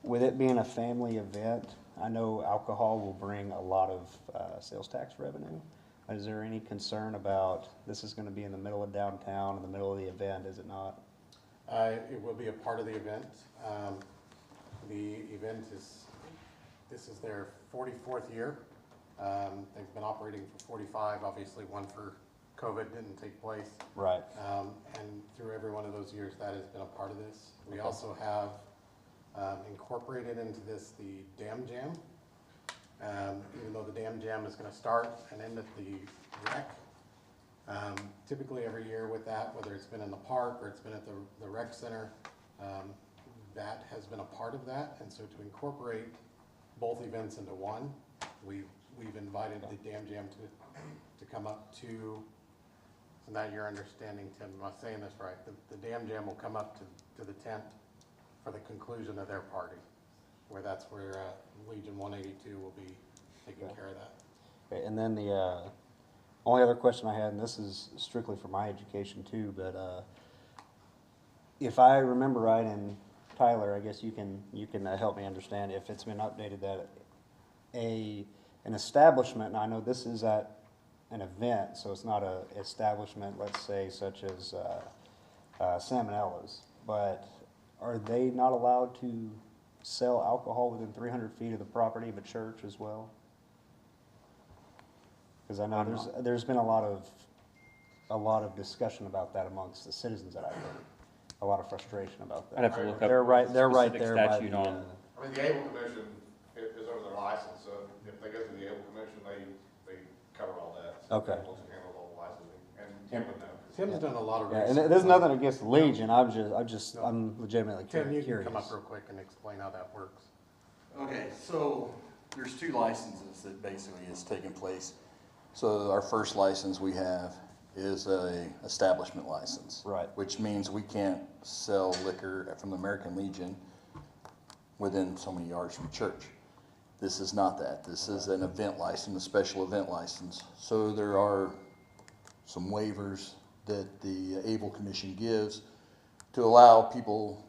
S1: with it being a family event, I know alcohol will bring a lot of sales tax revenue. Is there any concern about this is going to be in the middle of downtown, in the middle of the event, is it not?
S3: It will be a part of the event. The event this is their 44th year. They've been operating for 45, obviously one for COVID didn't take place.
S1: Right.
S3: And through every one of those years, that has been a part of this. We also have incorporated into this the Dam Jam. Even though the Dam Jam is gonna start and end at the rec. Typically every year with that, whether it's been in the park or it's been at the rec center, that has been a part of that. And so to incorporate both events into one, we've invited the Dam Jam to come up to, so now you're understanding, Tim, am I saying this right? The Dam Jam will come up to the tent for the conclusion of their party, where that's where Legion 182 will be taking care of that.
S1: Okay, and then the only other question I had, and this is strictly for my education too, but if I remember right, and Tyler, I guess you can help me understand if it's been updated that an establishment, and I know this is at an event, so it's not a establishment, let's say, such as Salmonella's, but are they not allowed to sell alcohol within 300 feet of the property of a church as well? Because I know there's been a lot of discussion about that amongst the citizens that I've heard. A lot of frustration about that.
S2: I'd have to look up
S1: They're right
S2: specific
S1: there by
S2: statute
S1: the,
S2: on.
S10: I mean, the Able Commission is over their license, so if they go through the Able Commission, they cover all that. So
S1: Okay.
S10: Able handles all the licensing, and Tim would know.
S3: Tim's done a lot of
S1: yeah,
S3: research.
S1: and there's nothing against Legion, I'm legitimately
S3: Tim, you
S1: curious.
S3: can come up real quick and explain how that works.
S18: Okay, so there's two licenses that basically is taking place. So our first license we have is a establishment license.
S1: Right.
S18: Which means we can't sell liquor from the American Legion within so many yards from church. This is not that. This is an event license, a special event license. So there are some waivers that the Able Commission gives to allow people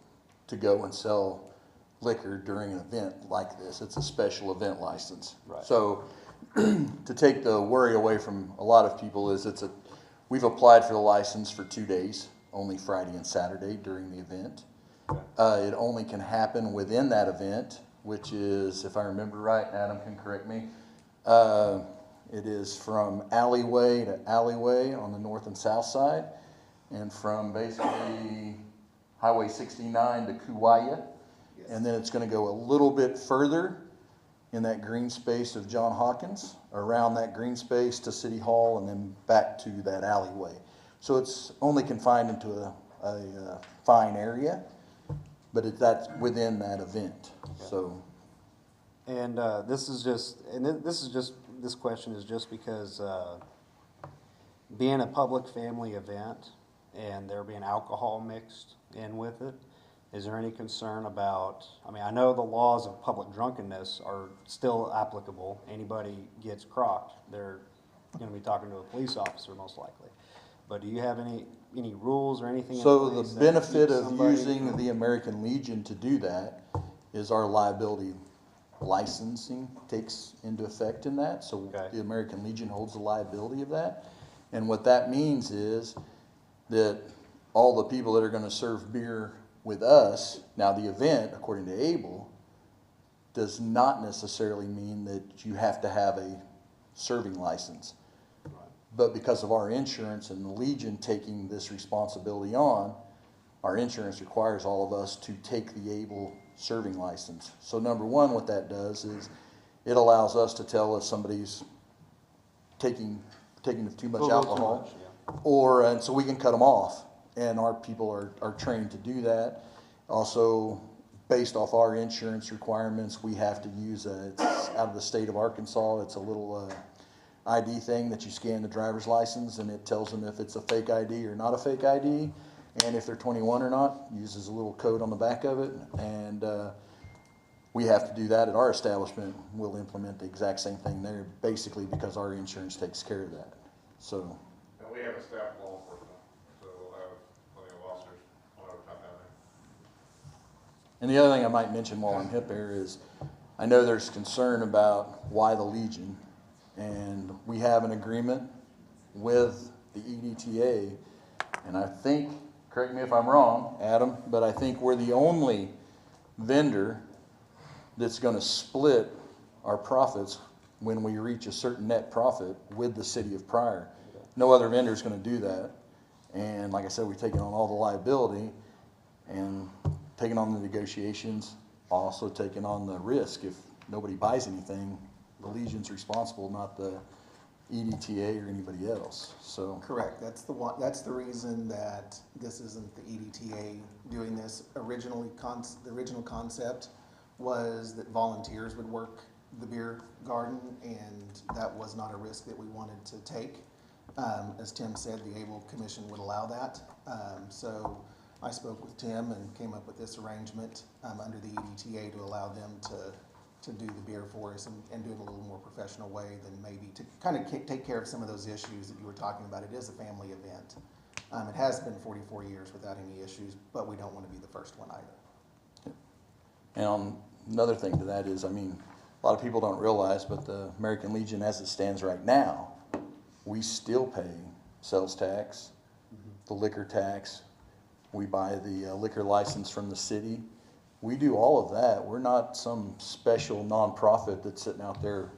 S18: to go and sell liquor during an event like this. It's a special event license.
S1: Right.
S18: So to take the worry away from a lot of people is we've applied for the license for 2 days, only Friday and Saturday during the event. It only can happen within that event, which is, if I remember right, Adam can correct me, it is from alleyway to alleyway on the north and south side, and from basically Highway 69 to Kuwaya. And then it's going to go a little bit further in that green space of John Hawkins, around that green space to City Hall, and then back to that alleyway. So it's only confined into a fine area, but that's within that event.
S1: Okay.
S18: So,
S1: And this question is just because being a public family event and there being alcohol mixed in with it, is there any concern about, I mean, I know the laws of public drunkenness are still applicable. Anybody gets crocked, they're gonna be talking to a police officer most likely. But do you have any rules or anything in
S18: so
S1: place
S18: the
S1: that
S18: benefit
S1: keeps
S18: of
S1: somebody
S18: using
S1: from-
S18: the American Legion to do that is our liability licensing takes into effect in that. So
S1: Okay.
S18: the American Legion holds the liability of that. And what that means is that all the people that are going to serve beer with us, now the event, according to Able, does not necessarily mean that you have to have a serving license. But because of our insurance and the Legion taking this responsibility on, our insurance requires all of us to take the Able serving license. So number one, what that does is it allows us to tell if somebody's taking too much alcohol, and so we can cut them off. And our people are trained to do that. Also, based off our insurance requirements, we have to use it's out of the state of Arkansas. It's a little ID thing that you scan the driver's license, and it tells them if it's a fake ID or not a fake ID, and if they're 21 or not. Uses a little code on the back of it, and we have to do that at our establishment. We'll implement the exact same thing there, basically because our insurance takes care of that. So.
S10: And we have a staff law enforcement, so we'll have plenty of officers all over town down there.
S18: And the other thing I might mention while I'm hip here is, I know there's concern about why the Legion, and we have an agreement with the EDTA, and I think, correct me if I'm wrong, Adam, but I think we're the only vendor that's gonna split our profits when we reach a certain net profit with the city of Pryor. No other vendor is gonna do that, and like I said, we've taken on all the liability, and taking on the negotiations, also taking on the risk. If nobody buys anything, the Legion's responsible, not the EDTA or anybody else, so.
S19: Correct, that's the reason that this isn't the EDTA doing this. The original concept was that volunteers would work the beer garden, and that was not a risk that we wanted to take. As Tim said, the Able Commission would allow that. So I spoke with Tim and came up with this arrangement under the EDTA to allow them to do the beer for us and do it in a little more professional way than maybe to kind of take care of some of those issues that you were talking about. It is a family event. It has been 44 years without any issues, but we don't want to be the first one either.
S18: And another thing to that is, I mean, a lot of people don't realize, but the American Legion, as it stands right now, we still pay sales tax, the liquor tax. We buy the liquor license from the city. We do all of that. We're not some special nonprofit that's sitting out there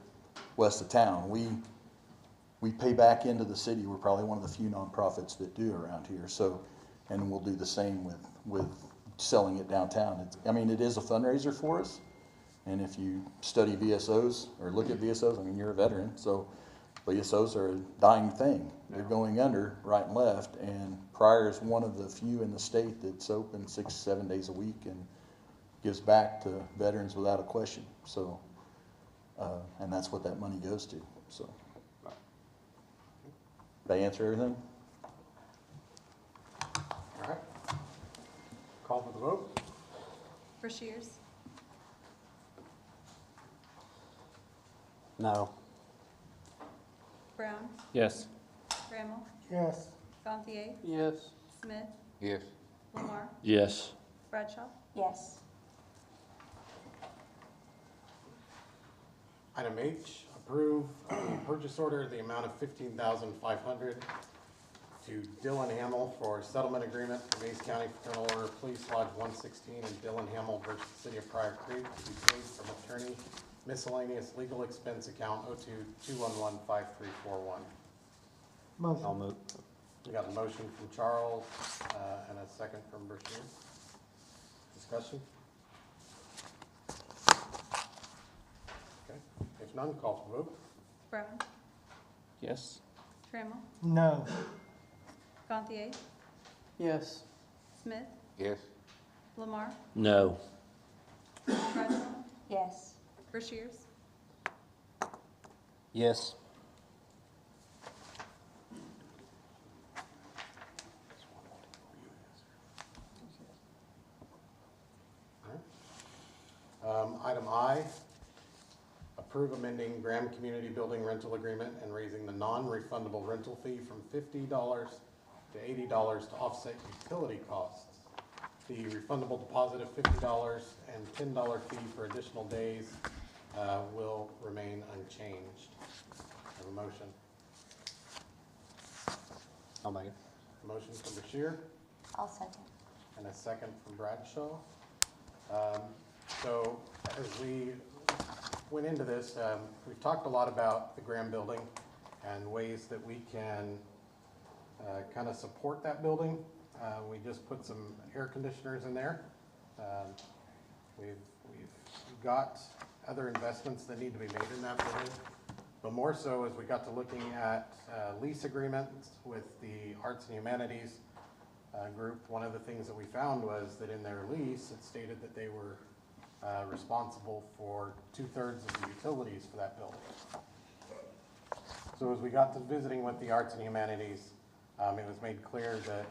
S18: west of town. We we pay back into the city. We're probably one of the few nonprofits that do around here. So, and we'll do the same with selling it downtown. I mean, it is a fundraiser for us. And if you study VSOs or look at VSOs, I mean, you're a veteran, so VSOs are a dying thing. They're going under right and left, and Pryor is one of the few in the state that's open 6-7 days a week and gives back to veterans without a question. So, and that's what that money goes to. So, did I answer everything?
S3: All right. Call for the vote.
S17: Rushiers,
S1: No.
S17: Brown,
S2: Yes.
S17: Trammell,
S4: Yes.
S17: Gantier,
S4: Yes.
S17: Smith,
S12: Yes.
S17: Lamar,
S15: Yes.
S17: Bradshaw.
S5: Yes.
S3: Item H, approve a purchase order in the amount of $15,500 to Dylan Hamel for settlement agreement for Mays County Fraternal Order Police Lodge 116 and Dylan Hamel versus the City of Pryor Creek to be paid from attorney miscellaneous legal expense account 02-211-5341.
S1: I'll move.
S3: We got a motion from Charles and a second from Brashear. Discussion? Okay, if none, call for vote.
S17: Brown,
S2: Yes.
S17: Trammell,
S4: No.
S17: Gantier,
S4: Yes.
S17: Smith,
S12: Yes.
S17: Lamar,
S15: No.
S17: Bradshaw,
S5: Yes.
S17: Rushiers,
S1: Yes.
S3: Item I, approve amending Graham Community Building rental agreement and raising the non-refundable rental fee from $50 to $80 to offset utility costs. The refundable deposit of $50 and $10 fee for additional days will remain unchanged. Have a motion.
S1: I'll make it.
S3: Motion from Bashir
S5: I'll second.
S3: and a second from Bradshaw. So as we went into this, we've talked a lot about the Graham building and ways that we can kind of support that building. We just put some air conditioners in there. We've got other investments that need to be made in that building. But more so as we got to looking at lease agreements with the Arts and Humanities group, one of the things that we found was that in their lease, it stated that they were responsible for 2/3 of the utilities for that building. So as we got to visiting with the Arts and Humanities, it was made clear that,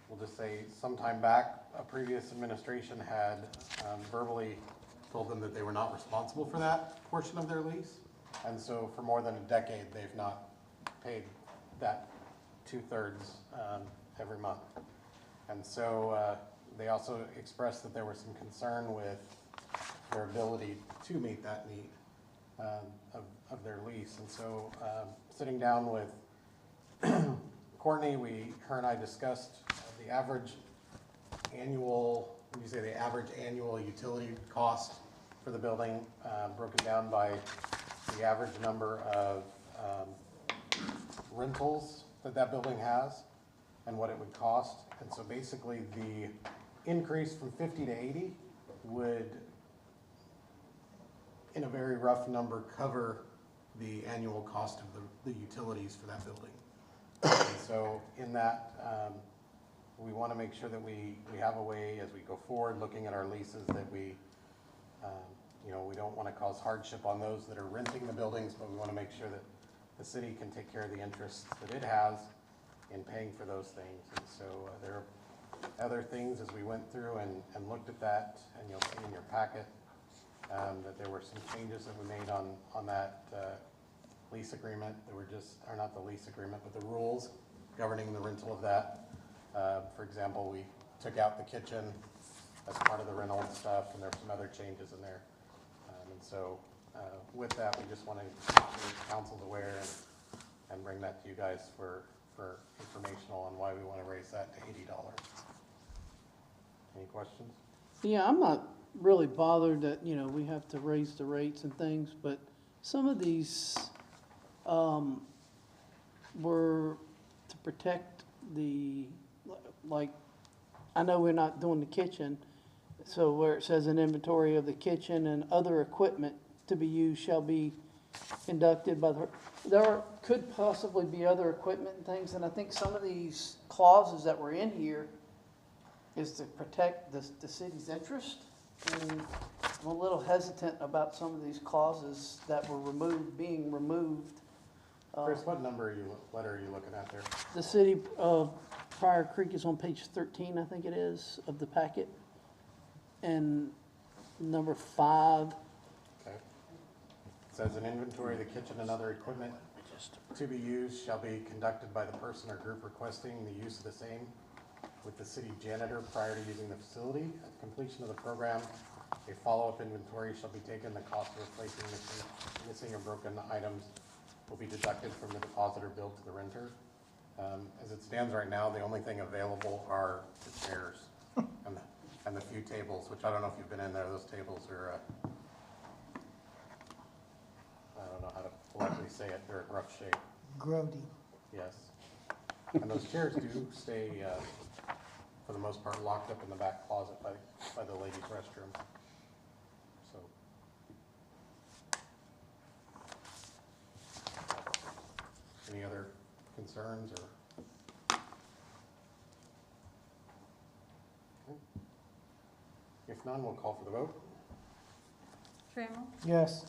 S3: we'll just say sometime back, a previous administration had verbally told them that they were not responsible for that portion of their lease. And so for more than a decade, they've not paid that 2/3 every month. And so they also expressed that there was some concern with their ability to meet that need of their lease. And so sitting down with Courtney, her and I discussed the average annual, when you say the average annual utility cost for the building, broken down by the average number of rentals that building has and what it would cost. And so basically the increase from 50 to 80 would, in a very rough number, cover the annual cost of the utilities for that building. And so in that, we want to make sure that we have a way as we go forward, looking at our leases, that we don't want to cause hardship on those that are renting the buildings, but we want to make sure that the city can take care of the interests that it has in paying for those things. And so there are other things as we went through and looked at that, and you'll see in your packet that there were some changes that we made on that lease agreement. That were or not the lease agreement, but the rules governing the rental of that. For example, we took out the kitchen as part of the rental and stuff, and there were some other changes in there. And so with that, we just want to make council's aware and bring that to you guys for informational on why we want to raise that to $80. Any questions?
S4: Yeah, I'm not really bothered that, we have to raise the rates and things, but some of these We're to protect like, I know we're not doing the kitchen, so where it says an inventory of the kitchen and other equipment to be used shall be conducted by could possibly be other equipment and things, and I think some of these clauses that were in here is to protect the city's interest. And I'm a little hesitant about some of these clauses that were being removed.
S3: Chris, what letter are you looking at there?
S4: The city of Pryor Creek is on page 13, I think it is, of the packet. And number 5.
S3: Okay. It says an inventory of the kitchen and other equipment to be used shall be conducted by the person or group requesting the use of the same with the city janitor prior to using the facility. At the completion of the program, a follow-up inventory shall be taken. The cost of replacing missing or broken items will be deducted from the deposit or bill to the renter. As it stands right now, the only thing available are the chairs and the few tables, which I don't know if you've been in there. Those tables are, I don't know how to politely say it, they're in rough shape.
S20: Grody.
S3: Yes. And those chairs do stay, for the most part, locked up in the back closet by the ladies' restroom. So. Any other concerns or? Okay. If none, we'll call for the vote.
S17: Trammell,
S20: Yes.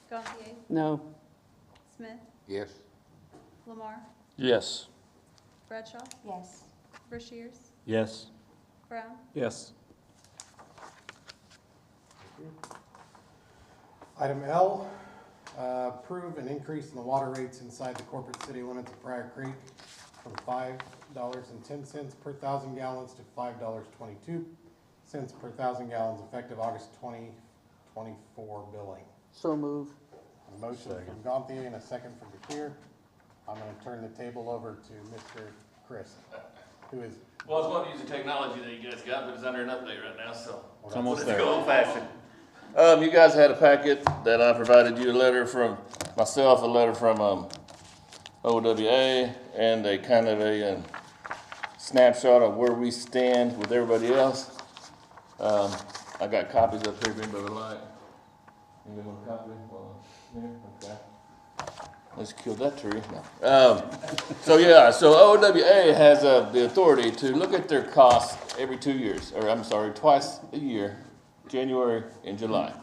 S17: Gantier,
S4: No.
S17: Smith,
S12: Yes.
S17: Lamar,
S2: Yes.
S17: Bradshaw,
S5: Yes.
S17: Rushiers,
S2: Yes.
S17: Brown,
S2: Yes.
S3: Item L, approve an increase in the water rates inside the corporate city limits of Pryor Creek from $5.10 per 1,000 gallons to $5.22 per 1,000 gallons effective August 2024 billing.
S4: So move.
S3: A motion from Gantier and a second from Pryor. I'm going to turn the table over to Mr. Chris, who is.
S7: Well, I was going to use the technology that you guys got, but it's under an update right now, so.
S2: It's almost there.
S7: Let's go old fashioned. You guys had a packet that I provided you, a letter from myself, a letter from, OWA, and a kind of a snapshot of where we stand with everybody else. I got copies up here if anybody would like. Anybody want a copy? Here, okay. Let's kill that tree. No. So OWA has the authority to look at their costs every 2 years, or I'm sorry, twice a year, January and July.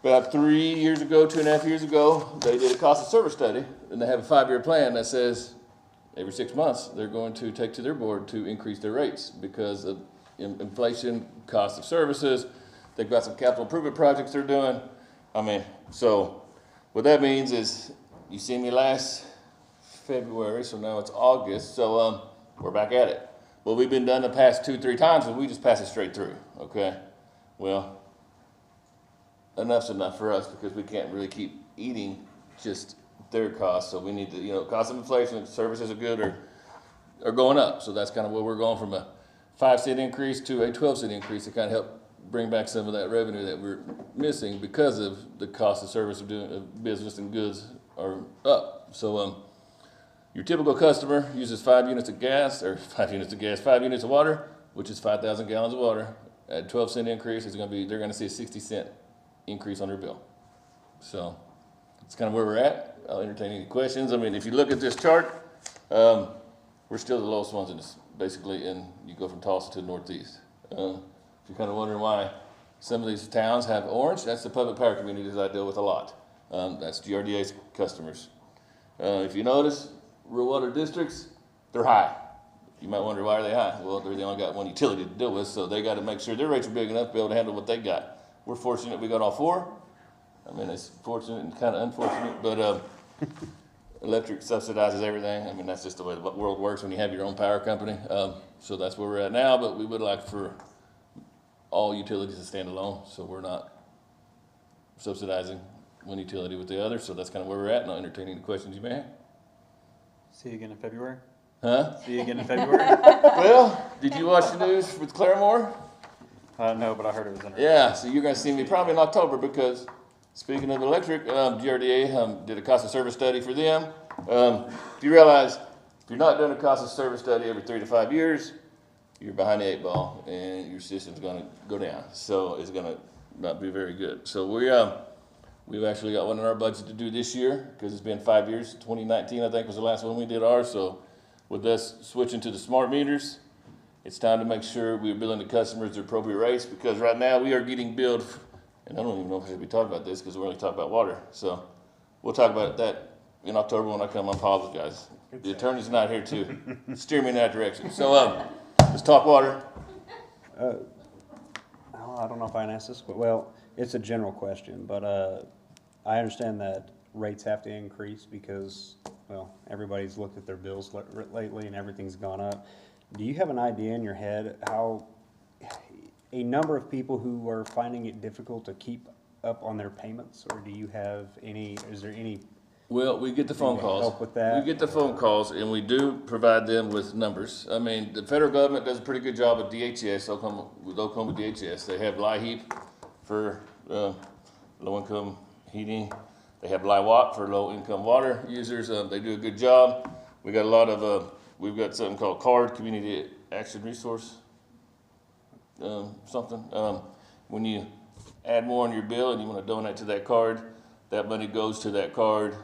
S7: About 3 years ago, 2.5 years ago, they did a cost of service study, and they have a 5-year plan that says every 6 months they're going to take to their board to increase their rates because of inflation, cost of services. They've got some capital improvement projects they're doing. So what that means is you see me last February, so now it's August, so we're back at it. Well, we've been done the past 2-3 times, and we just pass it straight through, okay? Well, enough's enough for us because we can't really keep eating just their costs, so we need to, cost of inflation, services are good are going up, so that's kind of where we're going from a 5-cent increase to a 12-cent increase to kind of help bring back some of that revenue that we're missing because of the cost of service of doing business and goods are up. So your typical customer uses 5 units of water, which is 5,000 gallons of water. At 12-cent increase, they're going to see a 60-cent increase on their bill. So that's kind of where we're at. I'll entertain any questions. If you look at this chart, we're still the lowest ones in this, basically, and you go from Tulsa to the northeast. If you're kind of wondering why some of these towns have orange, that's the public power communities I deal with a lot. That's GRDA's customers. If you notice, rural water districts, they're high. You might wonder why are they high? Well, they only got one utility to deal with, so they got to make sure their rates are big enough to be able to handle what they got. We're fortunate we got all 4. It's fortunate and kind of unfortunate, but electric subsidizes everything. That's just the way the world works when you have your own power company. So that's where we're at now, but we would like for all utilities to stand alone, so we're not subsidizing one utility with the other, so that's kind of where we're at, and I'll entertain any questions you may have.
S2: See you again in February?
S6: Huh?
S2: See you again in February?
S6: Well, did you watch the news with Claremore?
S2: No, but I heard it was in.
S6: Yeah, so you're going to see me probably in October because
S20: Speaking of electric, GRDA did a cost of service study for them. Do you realize if you're not doing a cost of service study every 3 to 5 years, you're behind the 8 ball and your system's gonna go down. So it's gonna not be very good. So we've actually got one in our budget to do this year because it's been 5 years. 2019, I think, was the last one we did ours. So with us switching to the smart meters, it's time to make sure we're billing the customers the appropriate rates, because right now we are getting billed, and I don't even know if I should be talking about this because we're only talking about water. So we'll talk about that in October when I come. I apologize. The attorney's not here to steer me in that direction. So let's talk water.
S1: I don't know if I can ask this, but well, it's a general question, but I understand that rates have to increase because, well, everybody's looked at their bills lately and everything's gone up. Do you have an idea in your head how a number of people who are finding it difficult to keep up on their payments, or do you have any, is there any?
S20: Well, we get the phone calls.
S1: Help with that?
S20: We get the phone calls, and we do provide them with numbers. I mean, the federal government does a pretty good job with DHS, Oklahoma DHS. They have LIHEAP for low-income heating. They have LIWAP for low-income water users. They do a good job. We got a lot of, we've got something called CARD, Community Action Resource, something. When you add more on your bill and you want to donate to that card, that money goes to that card.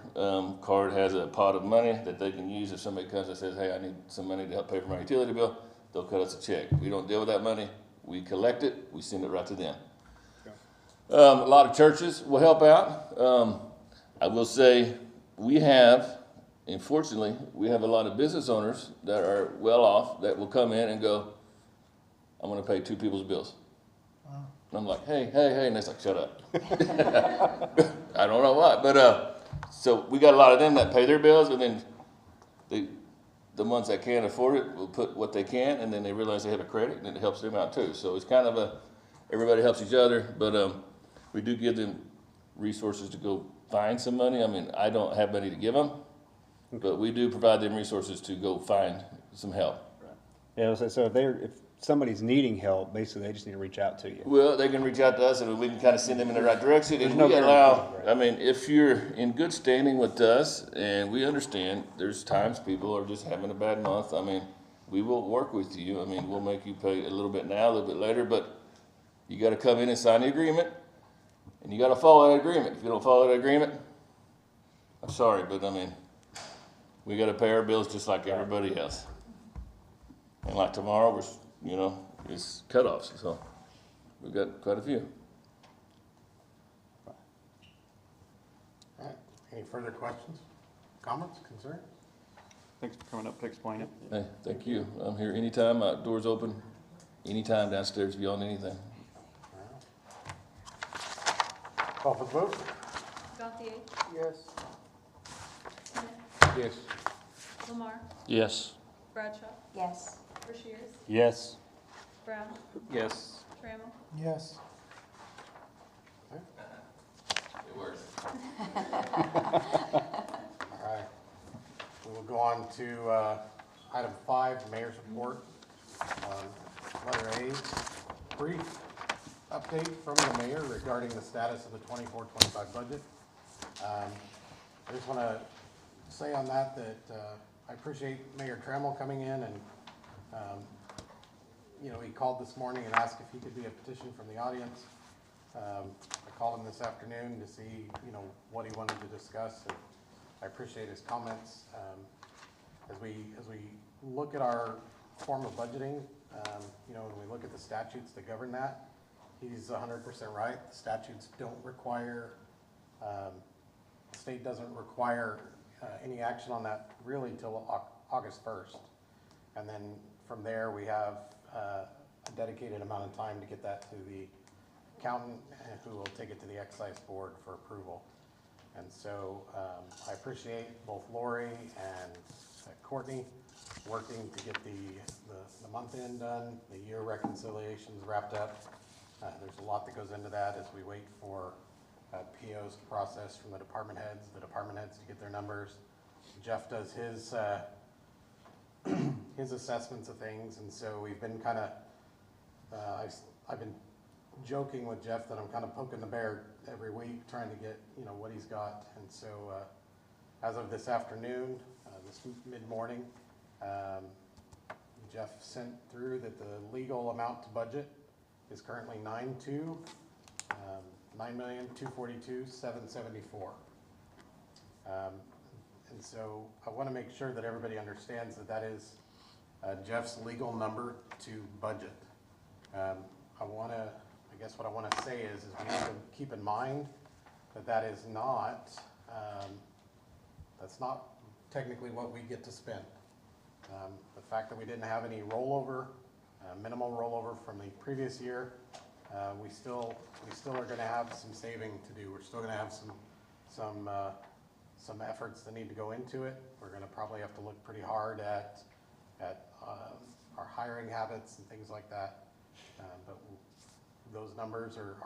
S20: Card has a pot of money that they can use if somebody comes and says, hey, I need some money to help pay for my utility bill. They'll cut us a check. We don't deal with that money. We collect it. We send it right to them. A lot of churches will help out. I will say we have, unfortunately, we have a lot of business owners that are well off that will come in and go, I'm going to pay 2 people's bills. And I'm like, hey, and it's like, shut up. I don't know why, but so we got a lot of them that pay their bills, and then the ones that can't afford it will put what they can, and then they realize they have a credit, and it helps them out too. So it's kind of everybody helps each other, but we do give them resources to go find some money. I mean, I don't have money to give them, but we do provide them resources to go find some help.
S1: Yeah, so if somebody's needing help, basically they just need to reach out to you.
S20: Well, they can reach out to us and we can kind of send them in the right direction. And
S1: There's
S20: we
S1: no
S20: allow,
S1: guarantee, right?
S20: I mean, if you're in good standing with us, and we understand there's times people are just having a bad month. I mean, we will work with you. I mean, we'll make you pay a little bit now, a little bit later, but you got to come in and sign the agreement, and you got to follow that agreement. If you don't follow that agreement, I'm sorry, but I mean, we got to pay our bills just like everybody else. And like tomorrow, it's cutoffs, so we've got quite a few.
S3: All right. Any further questions, comments, concerns?
S2: Thanks for coming up to explain it.
S20: Hey, thank you. I'm here anytime. My door's open. Anytime downstairs if you want anything.
S3: Call for the vote.
S17: Gauthier?
S4: Yes.
S17: Smith?
S12: Yes.
S17: Lamar?
S15: Yes.
S17: Bradshaw?
S5: Yes.
S17: Rushiers?
S1: Yes.
S17: Brown?
S2: Yes.
S17: Trammell?
S19: Yes.
S20: It works.
S3: All right. We will go on to item 5, Mayor's Report. Letter A, brief update from the mayor regarding the status of the 24-25 budget. I just want to say on that I appreciate Mayor Trammell coming in and he called this morning and asked if he could be a petition from the audience. I called him this afternoon to see, what he wanted to discuss, and I appreciate his comments. As we look at our form of budgeting, when we look at the statutes that govern that, he's 100% right. The statutes don't require, the state doesn't require any action on that really until August 1st. And then from there, we have a dedicated amount of time to get that to the accountant, who will take it to the excise board for approval. And so I appreciate both Lori and Courtney working to get the month end done, the year reconciliations wrapped up. There's a lot that goes into that as we wait for POs to process from the department heads to get their numbers. Jeff does his his assessments of things, and so we've been kind of I've been joking with Jeff that I'm kind of poking the bear every week, trying to get, you know, what he's got. And so, as of this afternoon, this mid-morning, Jeff sent through that the legal amount to budget is currently 9,242,774. And so I want to make sure that everybody understands that that is Jeff's legal number to budget. I guess what I want to say is we need to keep in mind that that is not, that's not technically what we get to spend. The fact that we didn't have any rollover, minimal rollover from the previous year, we still are going to have some saving to do. We're still going to have some efforts that need to go into it. We're going to probably have to look pretty hard at our hiring habits and things like that. But those numbers are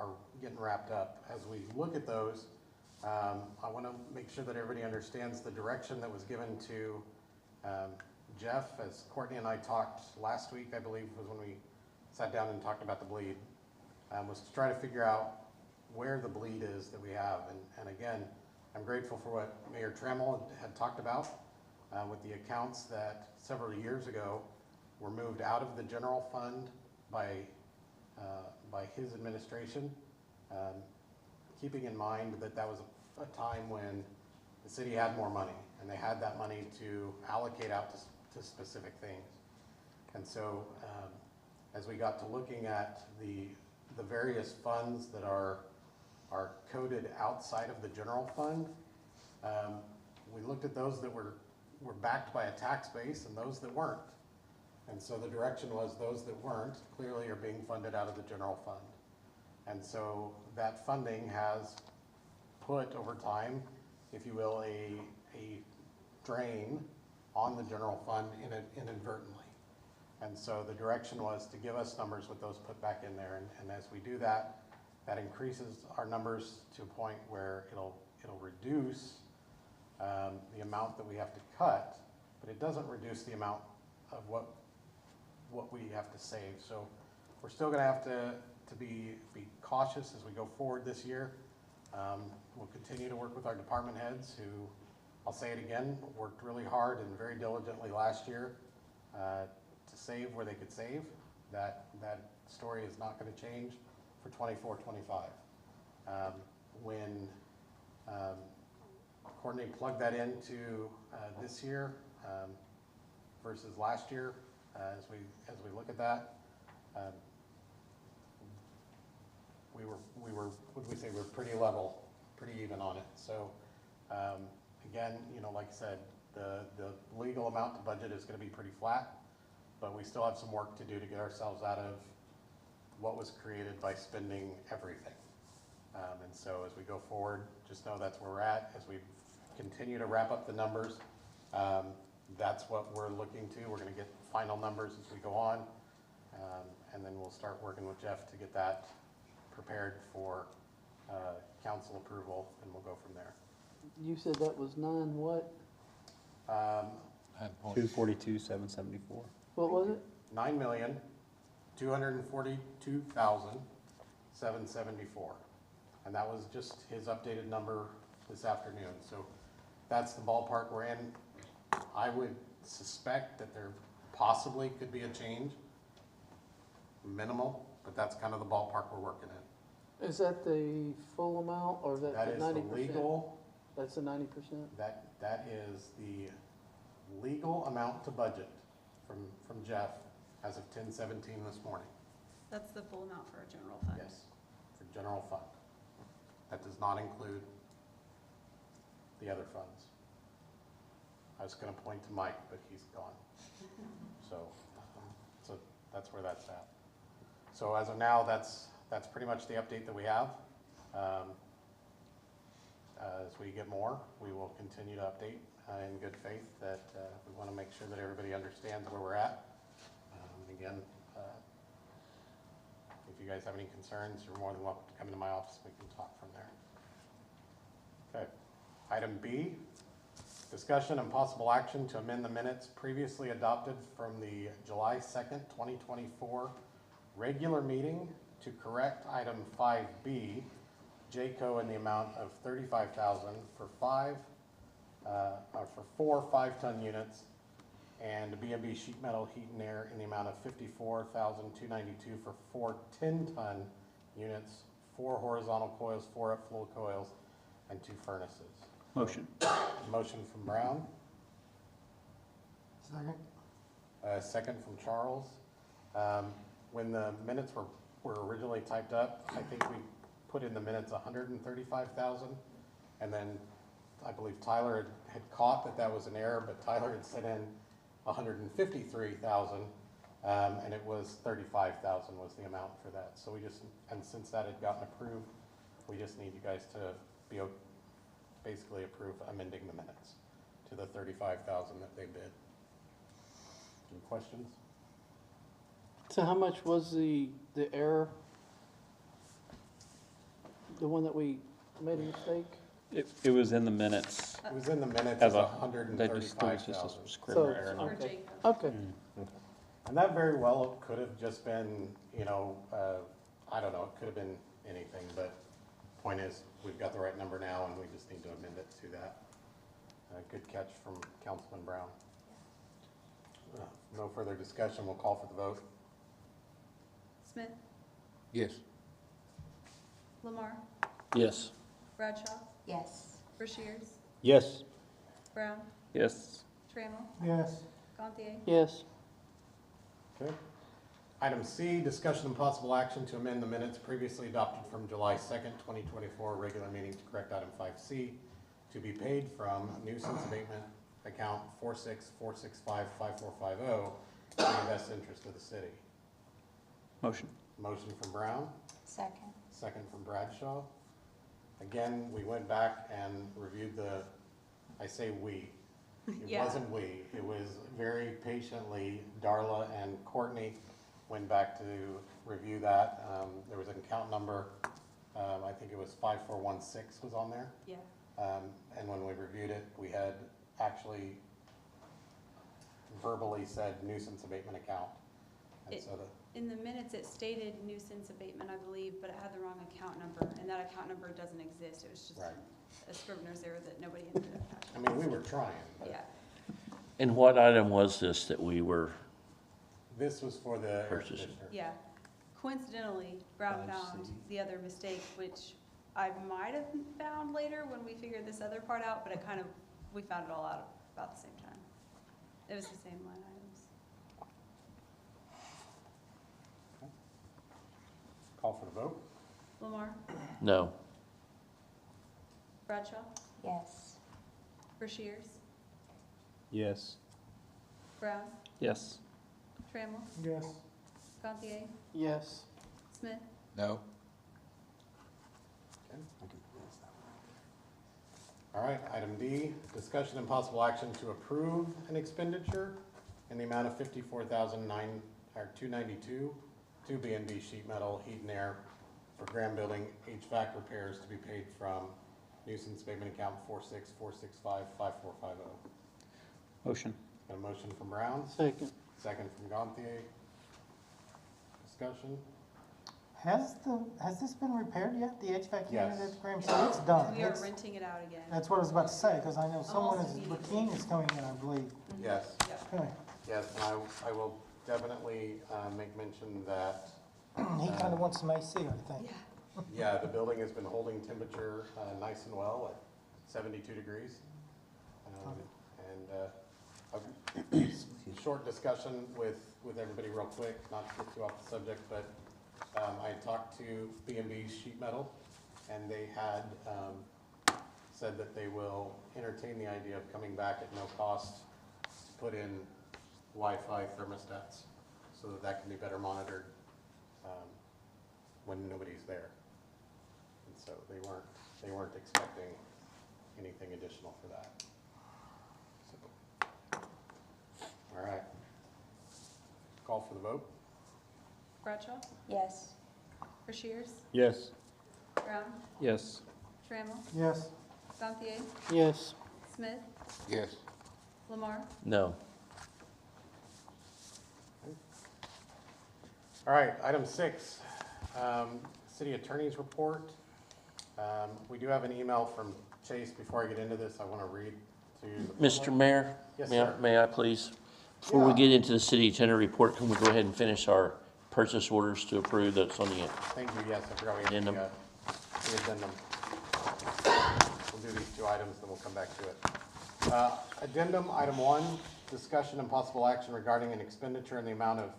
S3: getting wrapped up. As we look at those, I want to make sure that everybody understands the direction that was given to Jeff, as Courtney and I talked last week, I believe was when we sat down and talked about the bleed, was to try to figure out where the bleed is that we have. And again, I'm grateful for what Mayor Trammell had talked about with the accounts that several years ago were moved out of the general fund by his administration, keeping in mind that that was a time when the city had more money and they had that money to allocate out to specific things. And so as we got to looking at the various funds that are coded outside of the general fund, we looked at those that were backed by a tax base and those that weren't. And so the direction was those that weren't clearly are being funded out of the general fund. And so that funding has put over time, if you will, a drain on the general fund inadvertently. And so the direction was to give us numbers with those put back in there. And as we do that, that increases our numbers to a point where it'll reduce the amount that we have to cut, but it doesn't reduce the amount of what we have to save. So we're still gonna have to be cautious as we go forward this year. We'll continue to work with our department heads who, I'll say it again, worked really hard and very diligently last year to save where they could save. That story is not gonna change for 24-25. When Courtney plugged that into this year versus last year, as we look at that, we were what did we say? We're pretty level, pretty even on it. So again, you know, like I said, the legal amount to budget is going to be pretty flat, but we still have some work to do to get ourselves out of what was created by spending everything. And so as we go forward, just know that's where we're at. As we continue to wrap up the numbers, that's what we're looking to. We're going to get final numbers as we go on, and then we'll start working with Jeff to get that prepared for council approval, and we'll go from there.
S4: You said that was nine what?
S1: 242,774.
S4: What was it?
S3: 9,242,774. And that was just his updated number this afternoon. So that's the ballpark we're in. I would suspect that there possibly could be a change, minimal, but that's kind of the ballpark we're working in.
S4: Is that the full amount or is that
S3: That
S4: the
S3: is
S4: 90%?
S3: the legal.
S4: That's the 90%?
S3: That is the legal amount to budget from Jeff as of 10/17 this morning.
S17: That's the full amount for a general fund?
S3: Yes, for general fund. That does not include the other funds. I was going to point to Mike, but he's gone. So that's where that's at. So as of now, that's pretty much the update that we have. As we get more, we will continue to update in good faith that we want to make sure that everybody understands where we're at. Again, if you guys have any concerns, you're more than welcome to come into my office. We can talk from there. Okay. Item B, discussion and possible action to amend the minutes previously adopted from the July 2nd, 2024 regular meeting to correct item 5B, Jayco in the amount of $35,000 for four 5-ton units, and B&B Sheet Metal Heat and Air in the amount of $54,292 for four 10-ton units, 4 horizontal coils, 4 upflow coils, and 2 furnaces.
S9: Motion.
S3: Motion from Brown,
S4: Second.
S3: second from Charles. When the minutes were originally typed up, I think we put in the minutes 135,000, and then I believe Tyler had caught that was an error, but Tyler had sent in 153,000, and it was 35,000 was the amount for that. So and since that had gotten approved, we just need you guys to basically approve amending the minutes to the 35,000 that they bid. Any questions?
S4: So how much was the error? The one that we made a mistake?
S2: It was in the minutes.
S3: It was in the minutes
S2: As
S3: as
S2: a, it was just a
S3: 135,000.
S2: scrivener error.
S17: For
S4: Okay.
S17: Jayco.
S4: Okay.
S3: And that very well could have just been, I don't know, it could have been anything, but point is, we've got the right number now, and we just need to amend it to that. Good catch from Councilman Brown. No further discussion, we'll call for the vote.
S17: Smith,
S12: Yes.
S17: Lamar,
S15: Yes.
S17: Bradshaw,
S5: Yes.
S17: Rushiers,
S1: Yes.
S17: Brown,
S2: Yes.
S17: Trammell,
S4: Yes.
S17: Gantier.
S4: Yes.
S3: Okay. Item C, discussion and possible action to amend the minutes previously adopted from July 2nd, 2024, regular meeting to correct item 5C, to be paid from nuisance abatement account 4646554450 in the best interest of the city.
S2: Motion.
S3: Motion from Brown,
S5: Second.
S3: second from Bradshaw. Again, we went back and reviewed I say we. It
S17: Yeah.
S3: wasn't we. It was very patiently, Darla and Courtney went back to review that. There was an account number, I think it was 5416 was on there.
S17: Yeah.
S3: And when we reviewed it, we had actually verbally said nuisance abatement account. And
S17: It-
S3: so
S17: In the minutes, it stated nuisance abatement, I believe, but it had the wrong account number, and that account number doesn't exist. It was just
S3: Right.
S17: a scrivener's error that nobody ended up catching.
S3: I mean, we were trying, but
S17: Yeah.
S15: And what item was this that we were,
S3: this was for the air
S15: Purchase.
S3: conditioner.
S17: Yeah. Coincidentally, Brown found the other mistake, which I might have found later when we figured this other part out, but we found it all out about the same time. It was the same line items.
S3: Call for the vote.
S17: Lamar,
S15: no.
S17: Bradshaw,
S5: Yes.
S17: Rushiers,
S1: Yes.
S17: Brown,
S2: Yes.
S17: Trammell,
S4: Yes.
S17: Gantier,
S4: Yes.
S17: Smith,
S12: No.
S3: Okay. All right, item D, discussion and possible action to approve an expenditure in the amount of $54,292 to B&B Sheet Metal Heat and Air for Graham Building HVAC repairs to be paid from nuisance abatement account 4646554450.
S2: Motion.
S3: Got a motion from Brown,
S4: Second.
S3: second from Gantier. Discussion?
S21: Has this been repaired yet, the HVAC
S3: Yes.
S21: unit at Graham? So it's done.
S17: we are
S21: It's-
S17: renting it out again.
S21: That's what I was about to say, because I know someone
S17: Almost
S21: is,
S17: immediately.
S21: Joaquin is coming in, I believe.
S3: Yes.
S21: Okay.
S3: Yes, and I will definitely make mention that
S21: He kind of wants some AC, I think.
S17: Yeah.
S3: yeah, the building has been holding temperature nice and well at 72 degrees. And a short discussion with everybody real quick, not to get too off the subject, but I talked to B&B Sheet Metal, and they had said that they will entertain the idea of coming back at no cost to put in Wi-Fi thermostats so that can be better monitored when nobody's there. And so they weren't expecting anything additional for that. So, all right. Call for the vote.
S17: Bradshaw,
S5: Yes.
S17: Rushiers,
S1: Yes.
S17: Brown,
S2: Yes.
S17: Trammell,
S21: Yes.
S17: Gantier,
S4: Yes.
S17: Smith,
S12: Yes.
S17: Lamar,
S15: No.
S3: All right, item 6, City Attorney's report. We do have an email from Chase. Before I get into this, I want to read to the
S15: Mr.
S3: public.
S15: Mayor?
S3: Yes,
S15: may
S3: sir.
S15: May I please? Before we
S3: Yeah.
S15: get into the city attorney report, can we go ahead and finish our purchase orders to approve that's on the
S3: Thank you, yes, I forgot we had
S15: addendum?
S3: the addendum. We'll do these two items, then we'll come back to it. Addendum, item 1, discussion and possible action regarding an expenditure in the amount of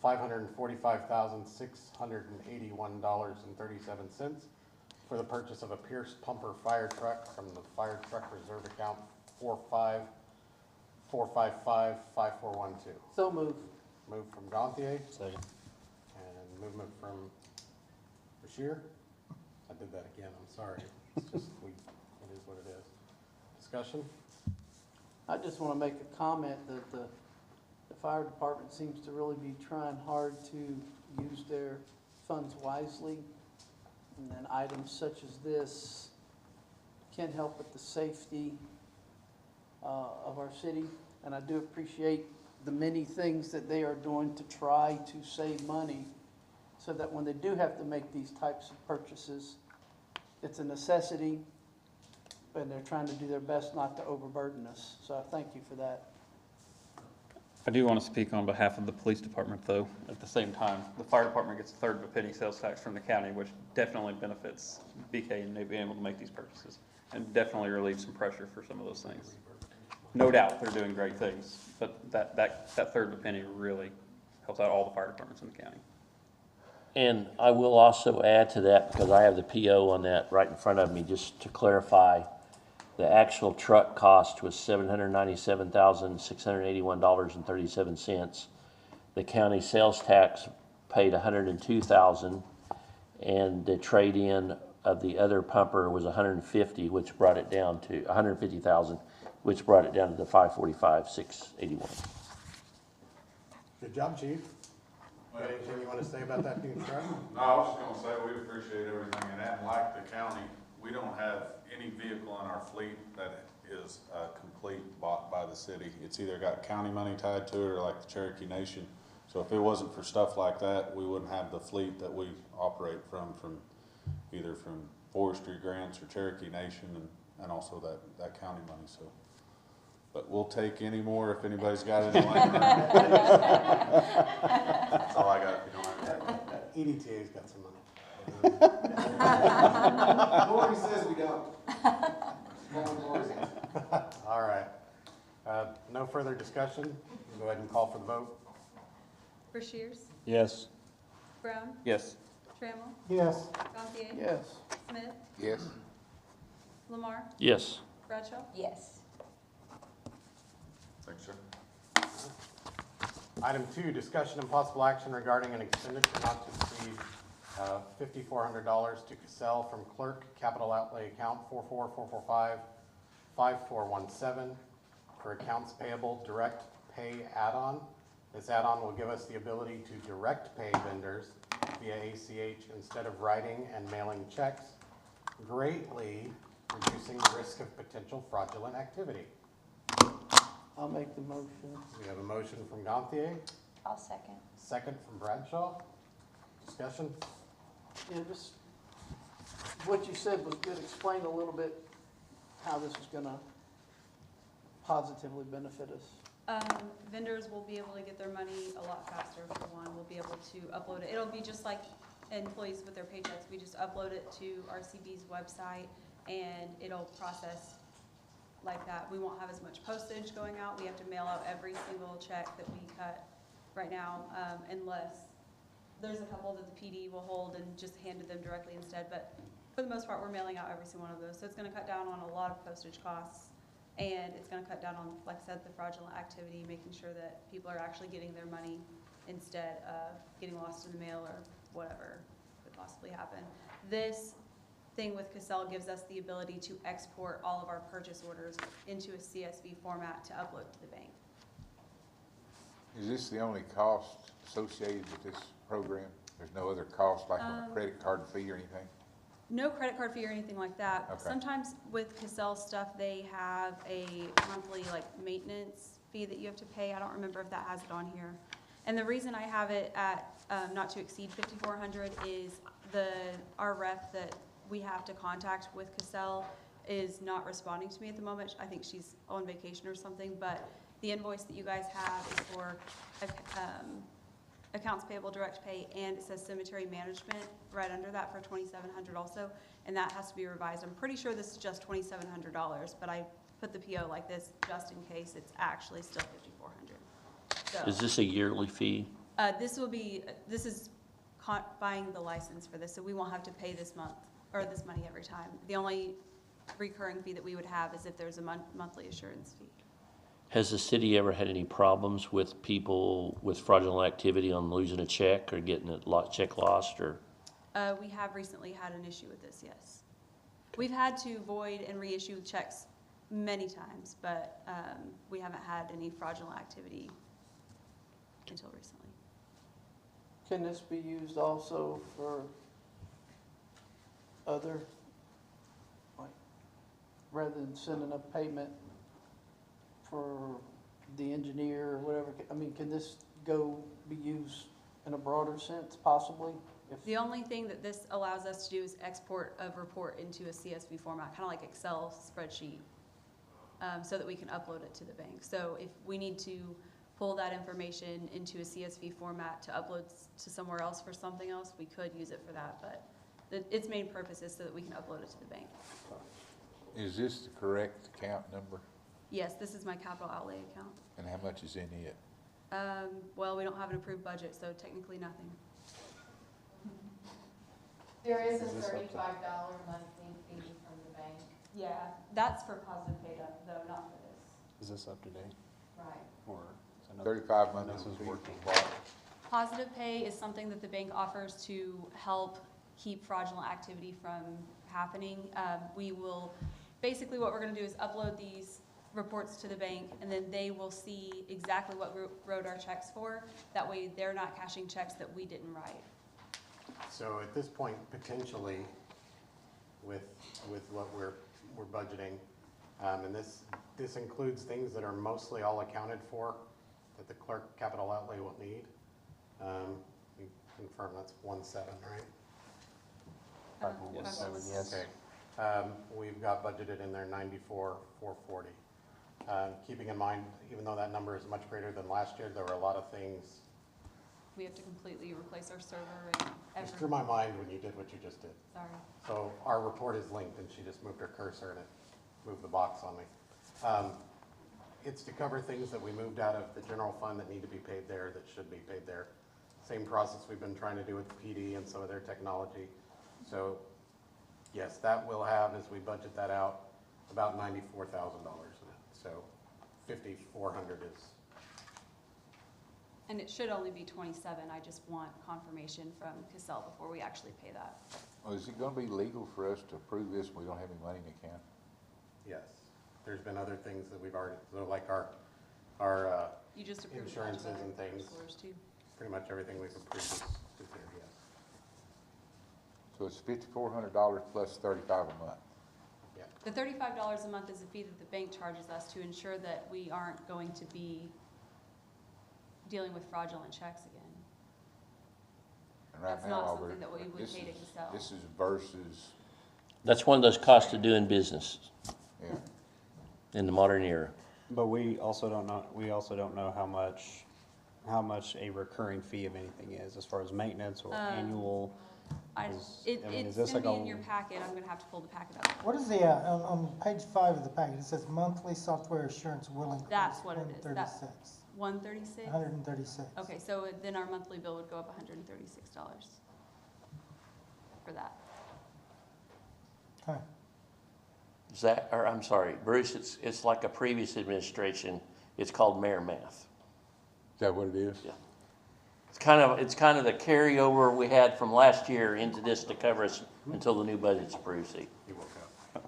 S3: $545,681.37 for the purchase of a Pierce pumper fire truck from the fire truck reserve account 454555412.
S4: So move.
S3: Move from Gantier
S1: Second.
S3: and movement from Bashir. I did that again, I'm sorry. It's just, it is what it is. Discussion?
S4: I just want to make a comment that the fire department seems to really be trying hard to use their funds wisely. And then items such as this can help with the safety of our city. And I do appreciate the many things that they are doing to try to save money so that when they do have to make these types of purchases, it's a necessity, and they're trying to do their best not to overburden us. So I thank you for that.
S2: I do want to speak on behalf of the police department, though. At the same time, the fire department gets a third of a penny sales tax from the county, which definitely benefits BK and they being able to make these purchases, and definitely relieves some pressure for some of those things. No doubt, they're doing great things, but that third of a penny really helps out all the fire departments in the county.
S15: And I will also add to that, because I have the PO on that right in front of me, just to clarify, the actual truck cost was $797,681.37. The county sales tax paid $102,000, and the trade-in of the other pumper was $150,000, which brought it down to $150,000, which brought it down to the $545,681.
S3: Good job, Chief. Got anything you want to say about that new truck?
S13: No, I was just gonna say, we appreciate everything in that, and like the county, we don't have any vehicle in our fleet that is complete bought by the city. It's either got county money tied to it or like the Cherokee Nation. So if it wasn't for stuff like that, we wouldn't have the fleet that we operate from either from forestry grants or Cherokee Nation and also that county money, so. But we'll take any more if anybody's got any line. That's all I got, if you don't have anything.
S3: EDTA's got some money. Lori says we don't. All right. No further discussion. We'll go ahead and call for the vote.
S17: Brashears,
S2: Yes.
S17: Brown,
S2: Yes.
S17: Trammell,
S3: Yes.
S17: Gantier,
S4: Yes.
S17: Smith,
S12: Yes.
S17: Lamar,
S15: Yes.
S17: Bradshaw.
S5: Yes.
S13: Thanks, sir.
S3: Item 2, discussion and possible action regarding an expenditure not to exceed $5,400 to Cassell from clerk capital outlay account 444455417 for accounts payable direct pay add-on. This add-on will give us the ability to direct pay vendors via ACH instead of writing and mailing checks, greatly reducing the risk of potential fraudulent activity.
S4: I'll make the motion.
S3: We have a motion from Gantier,
S5: I'll second.
S3: second from Bradshaw. Discussion?
S4: Yeah, just, what you said was good. Explain a little bit how this is gonna positively benefit us.
S17: Vendors will be able to get their money a lot faster, for one. We'll be able to upload it. It'll be just like employees with their paychecks. We just upload it to RCB's website and it'll process like that. We won't have as much postage going out. We have to mail out every single check that we cut right now, unless there's a couple that the PD will hold and just hand to them directly instead. But for the most part, we're mailing out every single one of those. So it's gonna cut down on a lot of postage costs. And it's gonna cut down on, like I said, the fraudulent activity, making sure that people are actually getting their money instead of getting lost in the mail or whatever could possibly happen. This thing with Cassell gives us the ability to export all of our purchase orders into a CSV format to upload to the bank.
S12: Is this the only cost associated with this program? There's no other cost like on a credit card fee or anything?
S17: No credit card fee or anything like that.
S12: Okay.
S17: Sometimes with Cassell stuff, they have a monthly like maintenance fee that you have to pay. I don't remember if that has it on here. And the reason I have it at, not to exceed 5,400 is our rep that we have to contact with Cassell is not responding to me at the moment. I think she's on vacation or something, but the invoice that you guys have is for, accounts payable direct pay, and it says cemetery management right under that for 2,700 also, and that has to be revised. I'm pretty sure this is just $2,700, but I put the PO like this just in case it's actually still 5,400. So,
S15: Is this a yearly fee?
S17: this is buying the license for this, so we won't have to pay this month, or this money every time. The only recurring fee that we would have is if there's a monthly assurance fee.
S15: Has the city ever had any problems with people with fraudulent activity on losing a check or getting a check lost, or?
S17: We have recently had an issue with this, yes. We've had to void and reissue checks many times, but we haven't had any fraudulent activity until recently.
S4: Can this be used also for other, like, rather than sending a payment for the engineer or whatever? I mean, can this be used in a broader sense, possibly?
S17: The only thing that this allows us to do is export a report into a CSV format, kind of like Excel spreadsheet, so that we can upload it to the bank. So if we need to pull that information into a CSV format to upload to somewhere else for something else, we could use it for that, but its main purpose is so that we can upload it to the bank.
S12: Is this the correct account number?
S17: Yes, this is my capital outlay account.
S12: And how much is in it?
S17: Well, we don't have an approved budget, so technically nothing.
S8: There is a
S1: Is this up to-
S8: $35 monthly fee from the bank.
S17: Yeah, that's for positive pay though, not for this.
S1: Is this up to date?
S8: Right.
S1: Or is another-
S12: 35 months
S1: This is
S12: fee.
S1: working.
S17: Positive pay is something that the bank offers to help keep fraudulent activity from happening. Basically what we're gonna do is upload these reports to the bank, and then they will see exactly what we wrote our checks for. That way they're not cashing checks that we didn't write.
S3: So at this point, potentially, with what we're budgeting, and this includes things that are mostly all accounted for, that the clerk capital outlay will need. We confirm that's 1.7, right?
S1: 5.17, yes.
S3: Okay. We've got budgeted in there 94,440. Keeping in mind, even though that number is much greater than last year, there were a lot of things.
S17: We have to completely replace our server and
S3: Just threw my mind when you did what you just did.
S17: Sorry.
S3: So our report is linked, and she just moved her cursor and it moved the box on me. It's to cover things that we moved out of the general fund that need to be paid there, that should be paid there. Same process we've been trying to do with the PD and some of their technology. So yes, that will have, as we budget that out, about $94,000 in it. So 5,400 is.
S17: And it should only be 27. I just want confirmation from Cassell before we actually pay that.
S12: Well, is it gonna be legal for us to approve this when we don't have any money in the account?
S3: Yes. There's been other things that we've already, so like our
S17: You just approved
S3: insurances
S17: budget
S3: and things.
S17: scores too.
S3: Pretty much everything we've approved is there, yes.
S12: So it's $5,400 plus 35 a month.
S3: Yeah.
S17: The $35 a month is a fee that the bank charges us to ensure that we aren't going to be dealing with fraudulent checks again.
S12: And right
S17: That's
S12: now,
S17: not
S12: all
S17: something that we would
S12: this
S17: pay to
S12: is-
S17: Cassell.
S12: This is versus,
S15: That's one of those costs of doing business
S12: yeah.
S15: in the modern era.
S1: But we also don't know how much a recurring fee of anything is, as far as maintenance or annual.
S17: It's
S1: this
S17: gonna
S1: like
S17: be in
S1: a-
S17: your packet. I'm gonna have to pull the packet up.
S21: What is the, on page 5 of the packet, it says monthly software assurance will increase.
S17: That's what it is.
S21: 136.
S17: 136?
S21: 136.
S17: Okay, so then our monthly bill would go up $136 for that.
S21: Okay.
S15: I'm sorry, Bruce, it's like a previous administration, it's called mayor math.
S12: Is that what it is?
S15: Yeah. It's kind of the carryover we had from last year into this to cover us until the new budget's approved, see?
S3: He woke up.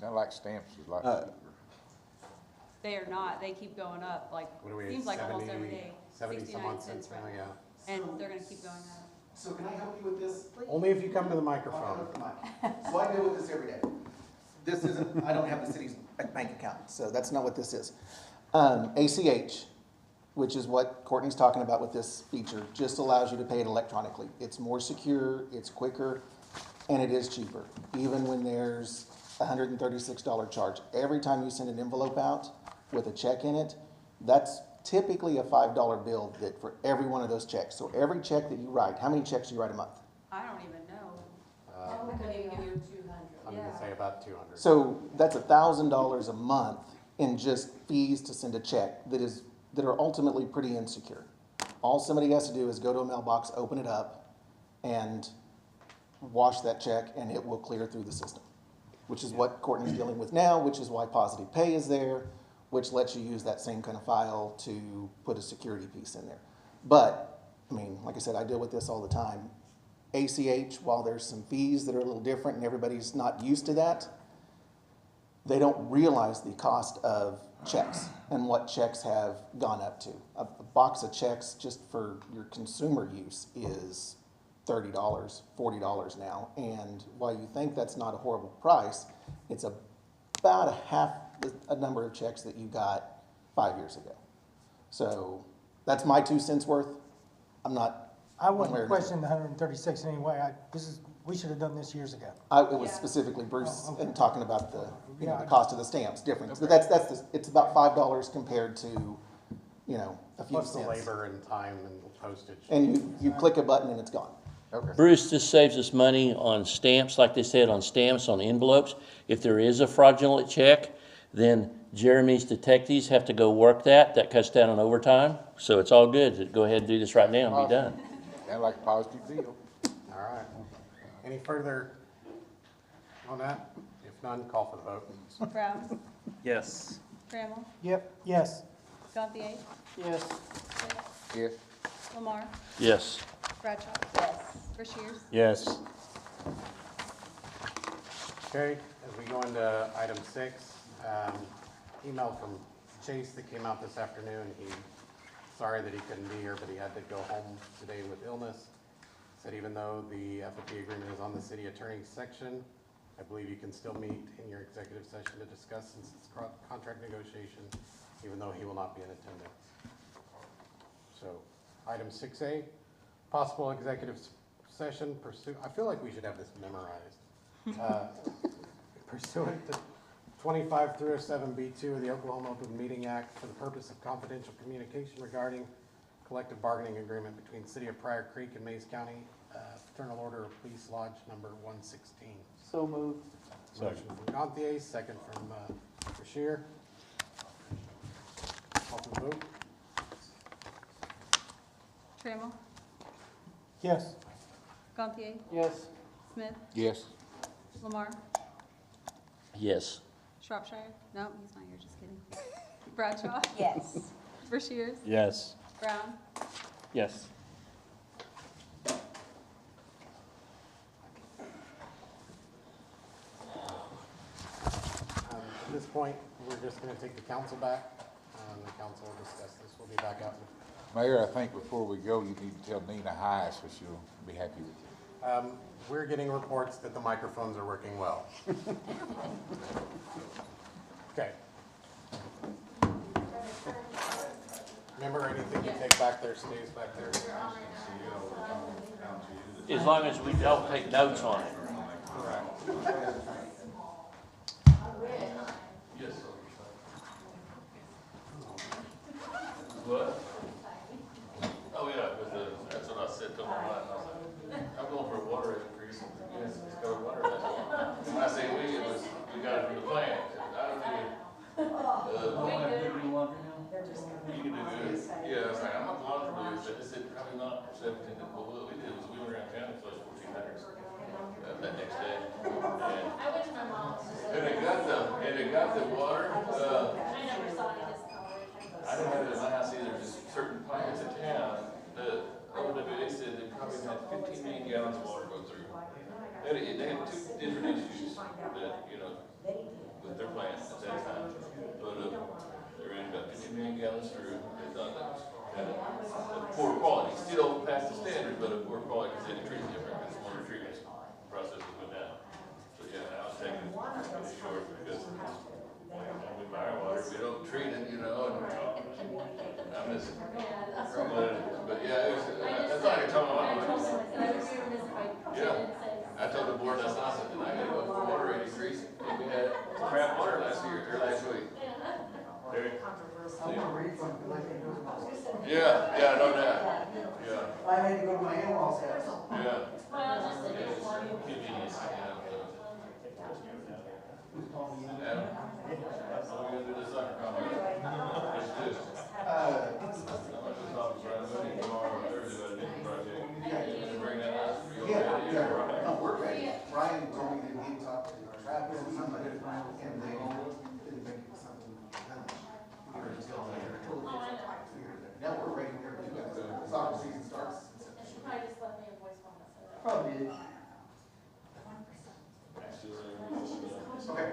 S12: Sound like stamps is like.
S17: They are not. They keep going up, like,
S3: What do we,
S17: seems like
S3: 70,
S17: almost every day.
S3: 70 some
S17: 69
S3: odd cents now,
S17: right
S3: yeah.
S17: now. And they're gonna keep going up.
S19: So can I help you with this?
S3: Only if you come to the microphone.
S19: So I deal with this every day. This isn't, I don't have the city's bank account, so that's not what this is. ACH, which is what Courtney's talking about with this feature, just allows you to pay it electronically. It's more secure, it's quicker, and it is cheaper, even when there's a $136 charge. Every time you send an envelope out with a check in it, that's typically a $5 bill that for every one of those checks. So every check that you write, how many checks do you write a month?
S17: I don't even know.
S3: I'm gonna say about 200.
S19: So that's $1,000 a month in just fees to send a check that are ultimately pretty insecure. All somebody has to do is go to a mailbox, open it up, and wash that check, and it will clear through the system, which is what Courtney's dealing with now, which is why Positive Pay is there, which lets you use that same kind of file to put a security piece in there. But, I mean, like I said, I deal with this all the time. ACH, while there's some fees that are a little different and everybody's not used to that, they don't realize the cost of checks and what checks have gone up to. A box of checks just for your consumer use is $30, $40 now. And while you think that's not a horrible price, it's about a half a number of checks that you got 5 years ago. So that's my 2 cents worth.
S21: I wouldn't question the 136 in any way. We should have done this years ago.
S19: It was specifically Bruce
S21: Oh, okay.
S19: and talking about the,
S21: Yeah.
S19: the cost of the stamps difference. But it's about $5 compared to, a few
S3: Plus
S19: cents.
S3: the labor and time and postage.
S19: And you click a button and it's gone.
S15: Bruce, this saves us money on stamps, like they said, on stamps, on envelopes. If there is a fraudulent check, then Jeremy's detectives have to go work that. That cuts down on overtime. So it's all good. Go ahead and do this right now and be done.
S12: Sound like a positive deal.
S3: All right. Any further on that? If none, call for the vote.
S17: Brown,
S2: Yes.
S17: Trammell,
S21: Yep, yes.
S17: Gantier,
S4: Yes.
S12: Yes.
S17: Lamar,
S15: Yes.
S17: Bradshaw. Yes. Rushiers.
S1: Yes.
S3: Okay, as we go into item 6, email from Chase that came out this afternoon. He's sorry that he couldn't be here, but he had to go home today with illness. Said even though the FFP agreement is on the city attorney's section, I believe you can still meet in your executive session to discuss since it's contract negotiation, even though he will not be in attendance. So, item 6A, possible executive session I feel like we should have this memorized. Pursuant to 25-307B2 of the Oklahoma Open Meeting Act for the purpose of confidential communication regarding collective bargaining agreement between City of Pryor Creek and Mays County, Fraternal Order of Police Lodge number 116.
S4: So moved.
S3: Motion from Gantier, second from Brashear. Call for the vote.
S17: Trammell,
S21: Yes.
S17: Gantier,
S4: Yes.
S17: Smith,
S12: Yes.
S17: Lamar,
S15: Yes.
S17: Shropshire. No, he's not here, just kidding. Bradshaw,
S5: Yes.
S17: Rushiers,
S1: Yes.
S17: Brown,
S2: Yes.
S3: At this point, we're just going to take the council back. The council will discuss this. We'll be back out.
S12: Mayor, I think before we go, you need to tell Nina hi, so she'll be happy with you.
S3: We're getting reports that the microphones are working well. Okay. Remember, anything you take back there stays back there.
S15: As long as we don't take notes on it.
S3: Correct.
S20: What? Oh, yeah, that's what I said to my wife. I was like, I'm going for a water increase. Yes, it's got a water rate. When I say we, we got it from the plant. I don't even. You can do good. Yeah, I was like, I'm not going for this. I just said, probably not for 17. But what we did was we went around town and flushed 1,400 that next day. And it got the water. I didn't have it in my house either. Just certain pockets of town, the OWA said they probably had 15 million gallons of water go through. They had 2 different issues that, with their plant at that time. But they ran about 15 million gallons through. They thought that was kind of poor quality. Still past the standard, but a poor quality because they had to treat it different because water treatment process went down. So yeah, I was taking it short because we buy our water, we don't treat it, and I miss it. But yeah, it was, that's like I told my mom. Yeah, I told the board last night, I said, I gotta go for water rate increase. We had crap water last year, or last week. Yeah, no doubt. Yeah.
S7: I had to go to my in-laws' house.
S20: Yeah. Convenience, Adam, what are we gonna do this soccer competition? It's two. I'm gonna talk to Brad Mooney tomorrow or Thursday about a different project. Can you bring that up? Are you okay?
S19: Yeah, no, we're ready. Ryan told me that he talked to Travis and somebody, and they didn't make something done. We were just telling them, now we're ready, we're ready to go. Soccer season starts.
S8: Probably just left me a voicemail message.
S19: Probably did. Okay.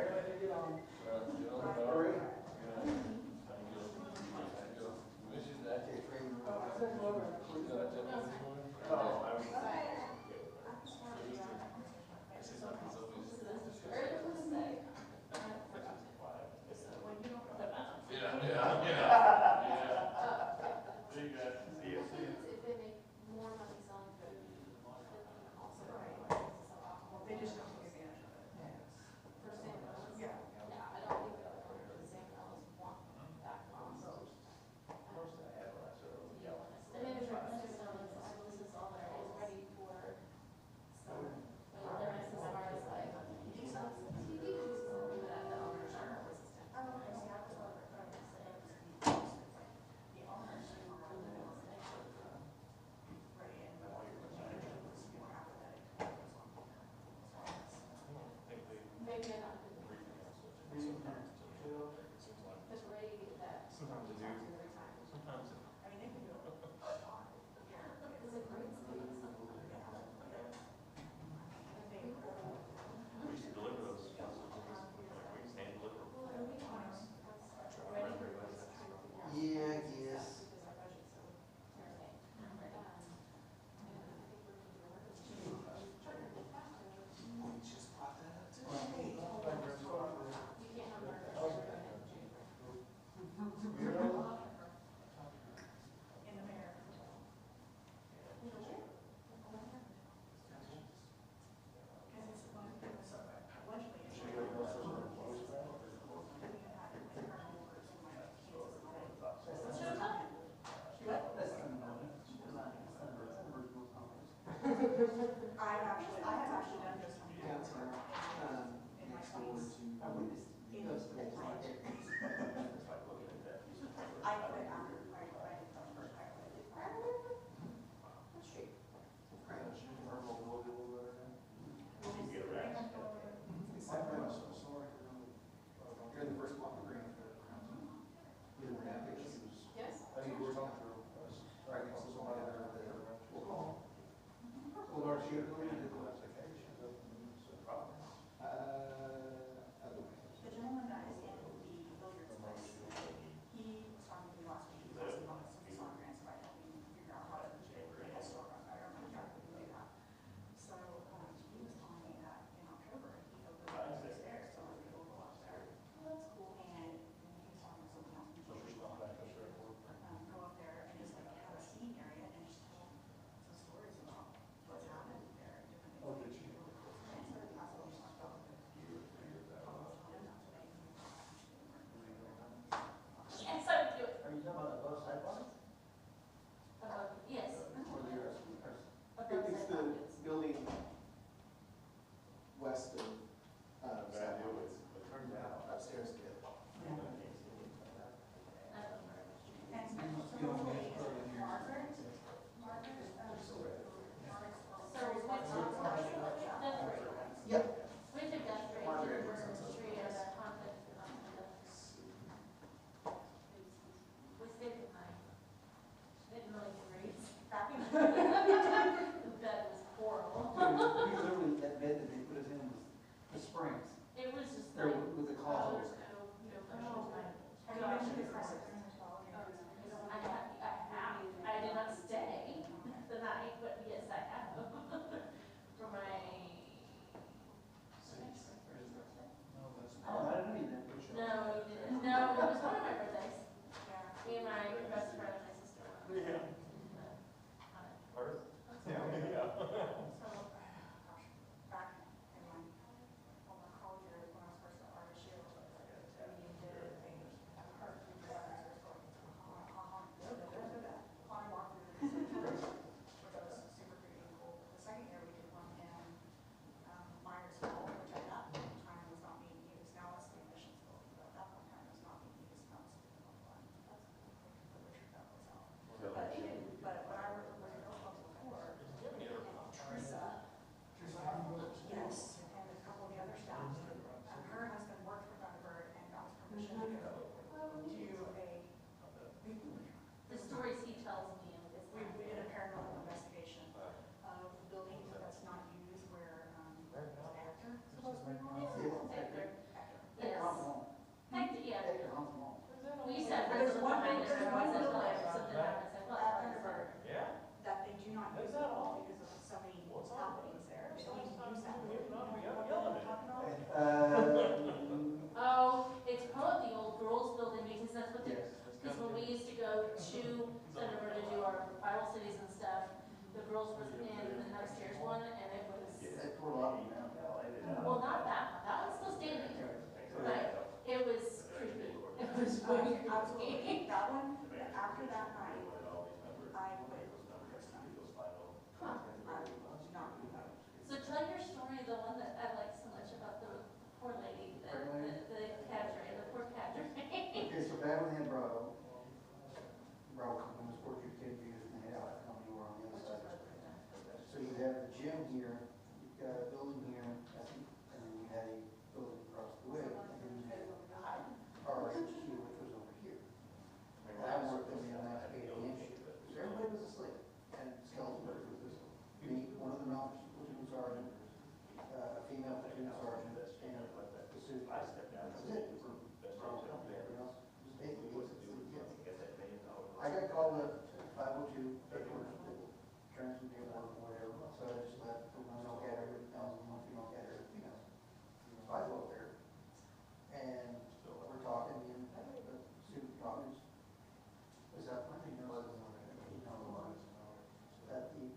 S11: this week. Absolutely. That one, after that night, I quit Kristen.
S5: So tell your story, the one that I like so much about the poor lady, the cadre, the poor cadre.
S22: Okay, so back when they had Bravo company was Fort Youth Kid Youth, and they had Allied Company over on the other side. So you have the gym here, you've got a building here, and then you had a building across the way, and then you had RHQ, which was over here. And I worked in the last 8 inch. So everybody was asleep, and skeleton work was this. Me, one of the mountains, platoon sergeant, a female platoon sergeant, and the suit. That was it. Bravo company, everything else was basically I got called up 502, transferred me work or whatever, so I just left for one male category, one female category, females. So I go up there, and we're talking, and the student talking, is that one thing that the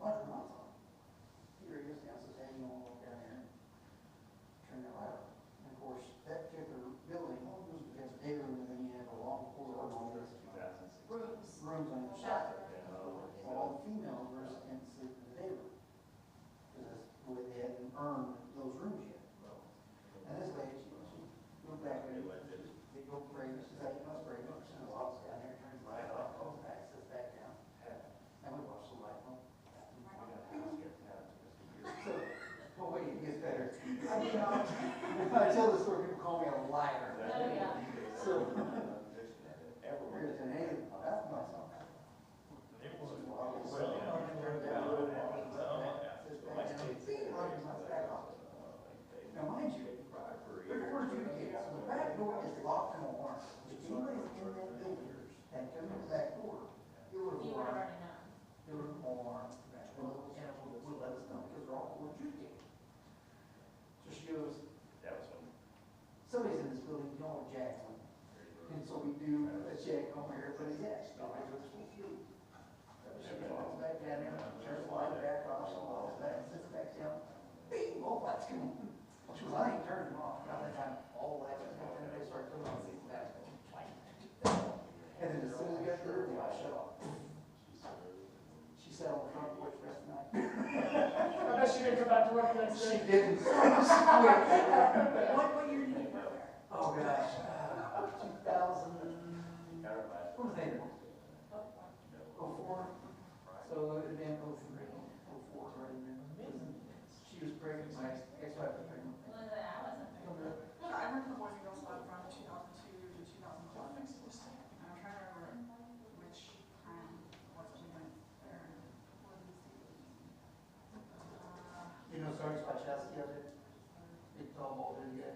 S22: bunch of months on. Here he is, now says, hey, you want to walk down here and turn that light on. And of course, that particular building, has a day room, and then you have a long corridor and all this. Rooms on each side. All the females were in sleep in the day room. Because that's the way they hadn't earned those rooms yet. And this lady, she looked back at me, they go pray, she said, you must pray. She was all down there, turns the light off, goes back, sits back down. And we watch the light on. So, oh wait, it gets better. I tell the story, people call me a liar. So, here's an alien. That's my son. Now, mind you, before you get, so the back door is locked and alarmed. If anybody's in that building and come in the back door, it would have alarmed. It would have alarmed. And it would let us know because we're all for adjudicating. So she goes, somebody's in this building, you know what Jackson. And so we do a check on where everybody's at. She walks back down there, turns the light back off, she walks back, sits back down. Bing, oh, lights come on. She goes, I ain't turning them off. By that time, all the lights come on, and they start coming on. And then as soon as we got through, the light shut off. She sat on the front porch the rest of the night.
S11: I bet she didn't come back to work the next day.
S22: She didn't. She quit.
S11: What year did you go there?
S22: Oh, gosh. 2000. What was that? 04. So it had been 03, 04, right in there. She was pregnant, my ex-wife was pregnant.
S11: I worked for the Boys and Girls Club from 2002 to 2012. And I'm trying to remember which time was we went there.
S22: You know Sergeant Spachowski of it? Big tall bald head guy.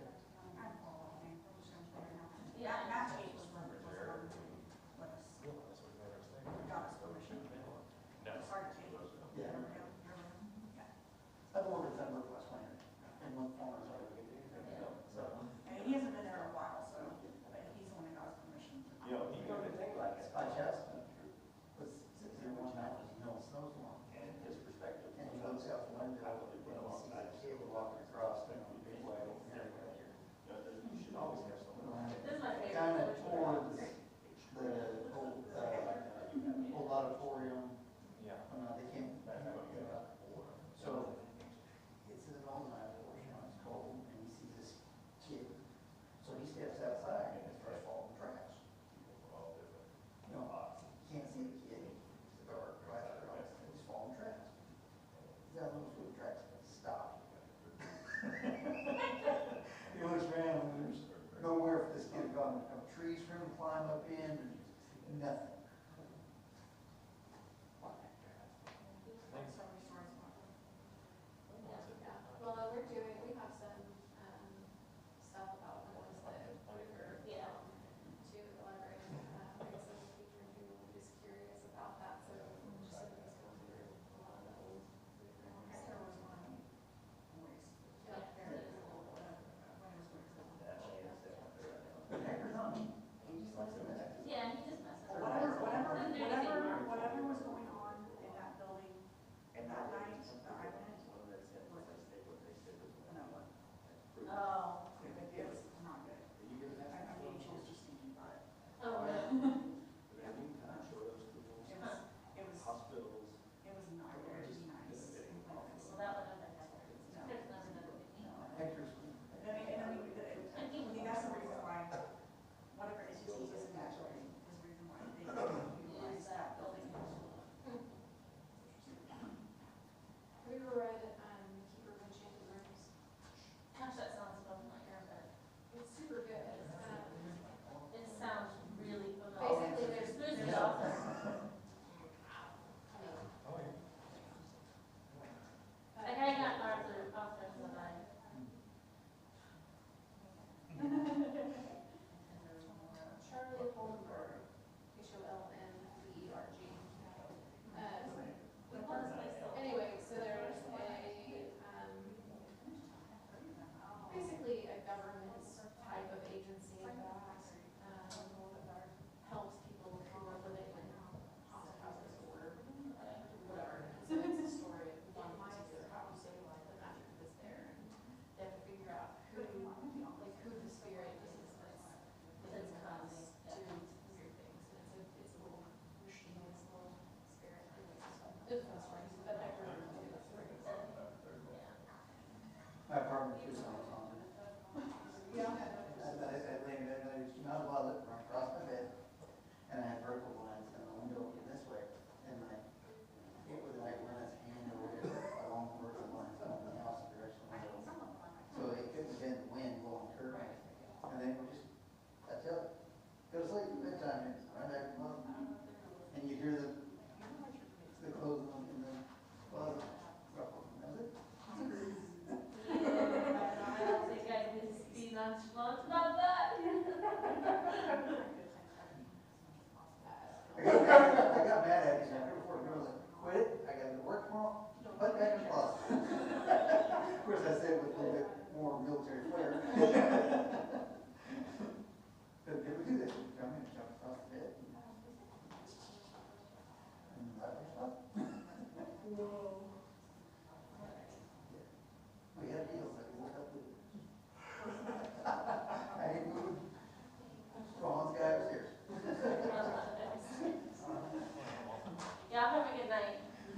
S11: Yeah, Matt Tate was with us. Got us permission. Sergeant Tate.
S22: Yeah. I've worked with that work last winter, and one farmer's already good. So.
S11: And he hasn't been there in a while, so but he's the one that got us permission.
S22: You know, you go to think like Spachowski was sitting there one night, there's no snowstorm, and his perspective, and he looks out the window, and he sees a kid walking across the big way, and everybody here. You should always have someone. Kind of towards the old auditorium. Yeah. They came. So it's in an old auditorium, it's cold, and he sees this kid. So he steps outside and starts falling tracks. You know, you can't see the kid. It's dark, right across, and he's falling tracks. He's out on those foot tracks. Stop. He looks around and there's nowhere for this kid to go. No trees for him to climb up in, nothing.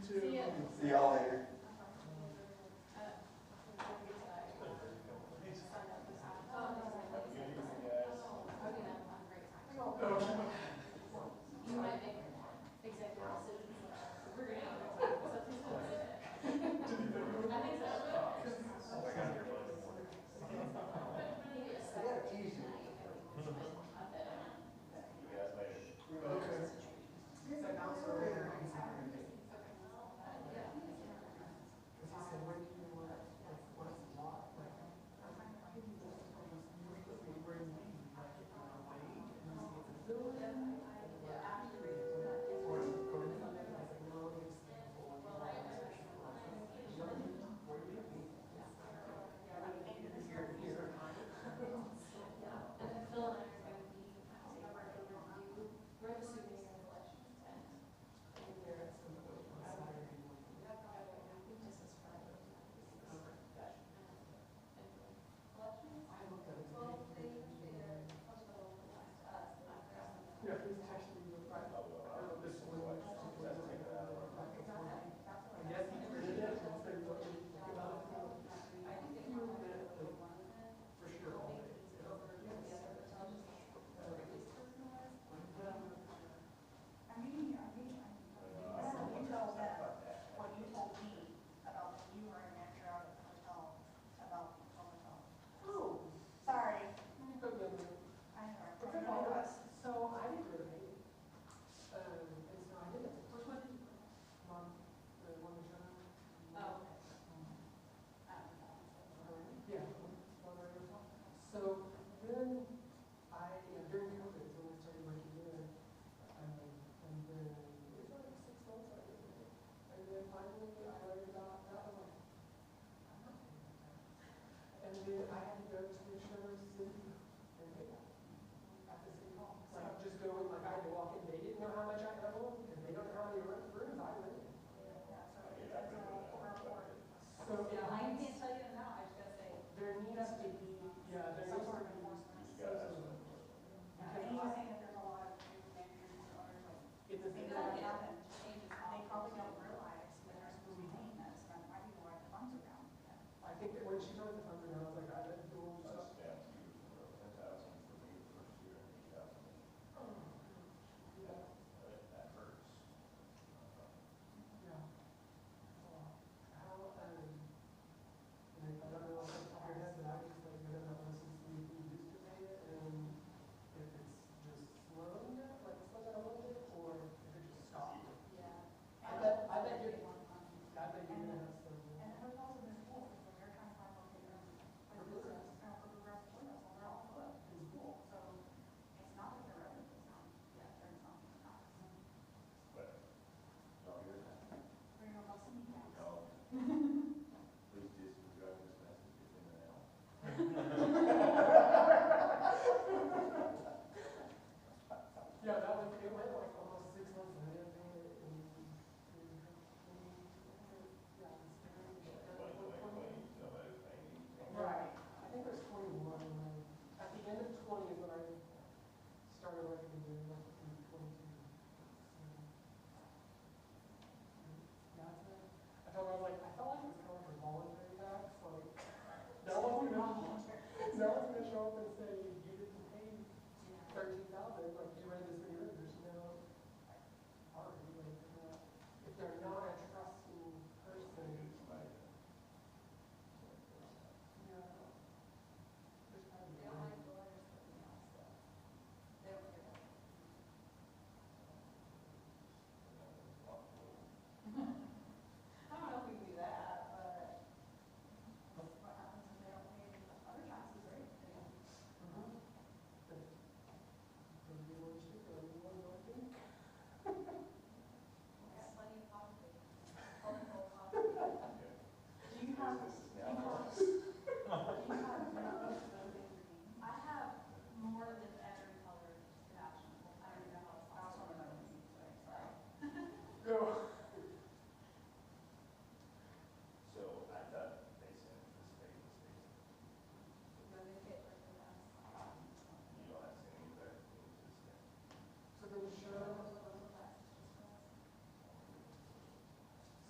S19: See y'all later.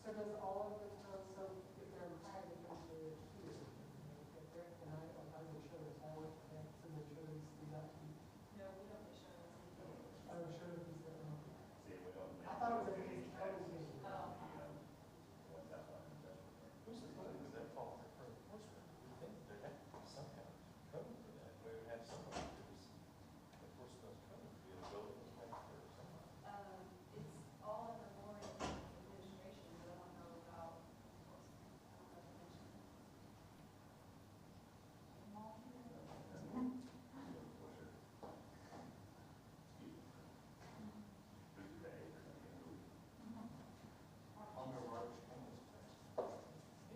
S11: So does all of the towns, so if they're hired, they come to here, if they're, and I don't sure there's all of them, so the insurance, do that? No, we don't make sure that's. I'm sure that these are. I thought it was a case of county. Oh.
S7: Who's the one that fall for enforcement? We think there had to be some kind of code for that. We would have somebody who's enforcement code, be a building inspector or something.
S11: It's all under more administration, but I don't know about enforcement. I don't know if they mentioned it.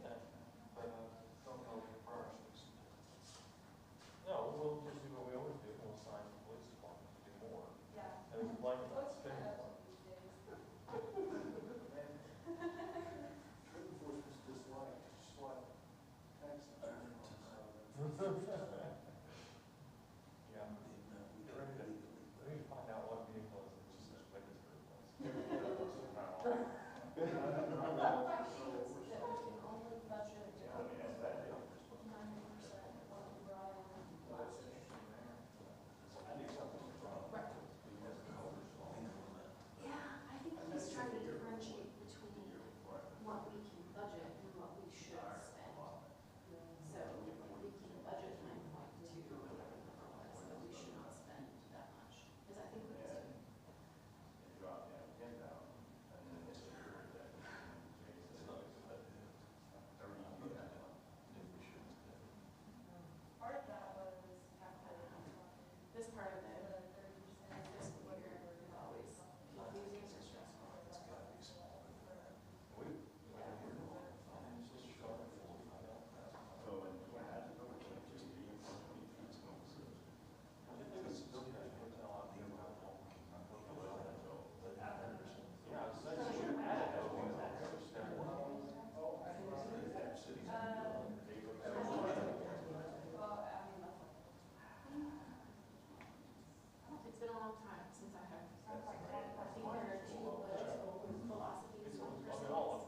S7: Yeah, but don't know the Pryor. No, we'll just do what we always do, we'll sign the police department to do more.
S11: Yeah.
S7: And we're blaming on spending more.
S22: Code enforcement's just like tax.
S7: Yeah. We need to find out what vehicle is the cheapest way to replace.
S11: Yeah, I think he's trying to differentiate between what we can budget and what we should spend. So if we can budget 9.2 or whatever the number was, but we should not spend that much, because I think we can. Part of that was calculated, this part of it, the 30% fiscal year, is always confusing or stressful. It's been a long time since I have, I think there are two budget philosophies with principles.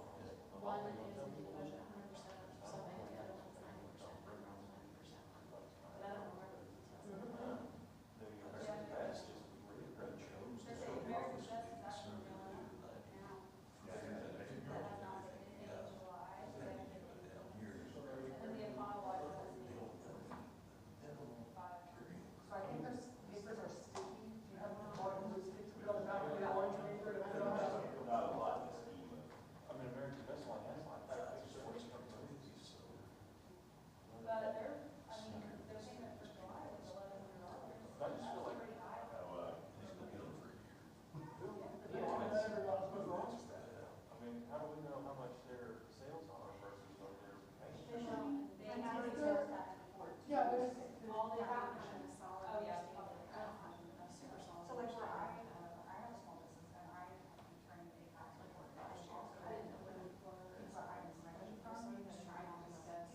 S11: One is we can budget 100% of something, the other one's 90%, or around 90%. But I don't remember the details. So I think those papers are sticky. Do you have one of those sticky on the back of the orange paper to put on?
S7: I mean, American Best Line has like that.
S11: But they're, I mean, their payment for July was $1,100.
S7: I just feel like.
S11: Pretty high.
S7: I mean, how do we know how much their sales are versus what their paying?
S11: They know, they have a sales tax report. Yeah, there's all the information is solid. Oh, yeah. Super solid. So like where I have a small business and I trained a tax report last year, so I didn't know where it was. So I was managing from, and trying to set,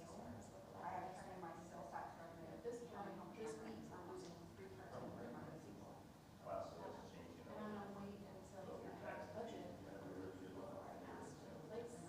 S11: I have to turn in my sales tax revenue. This county, this week, I'm losing 3% of my people. And I'm gonna wait until the tax budget before I ask to replace.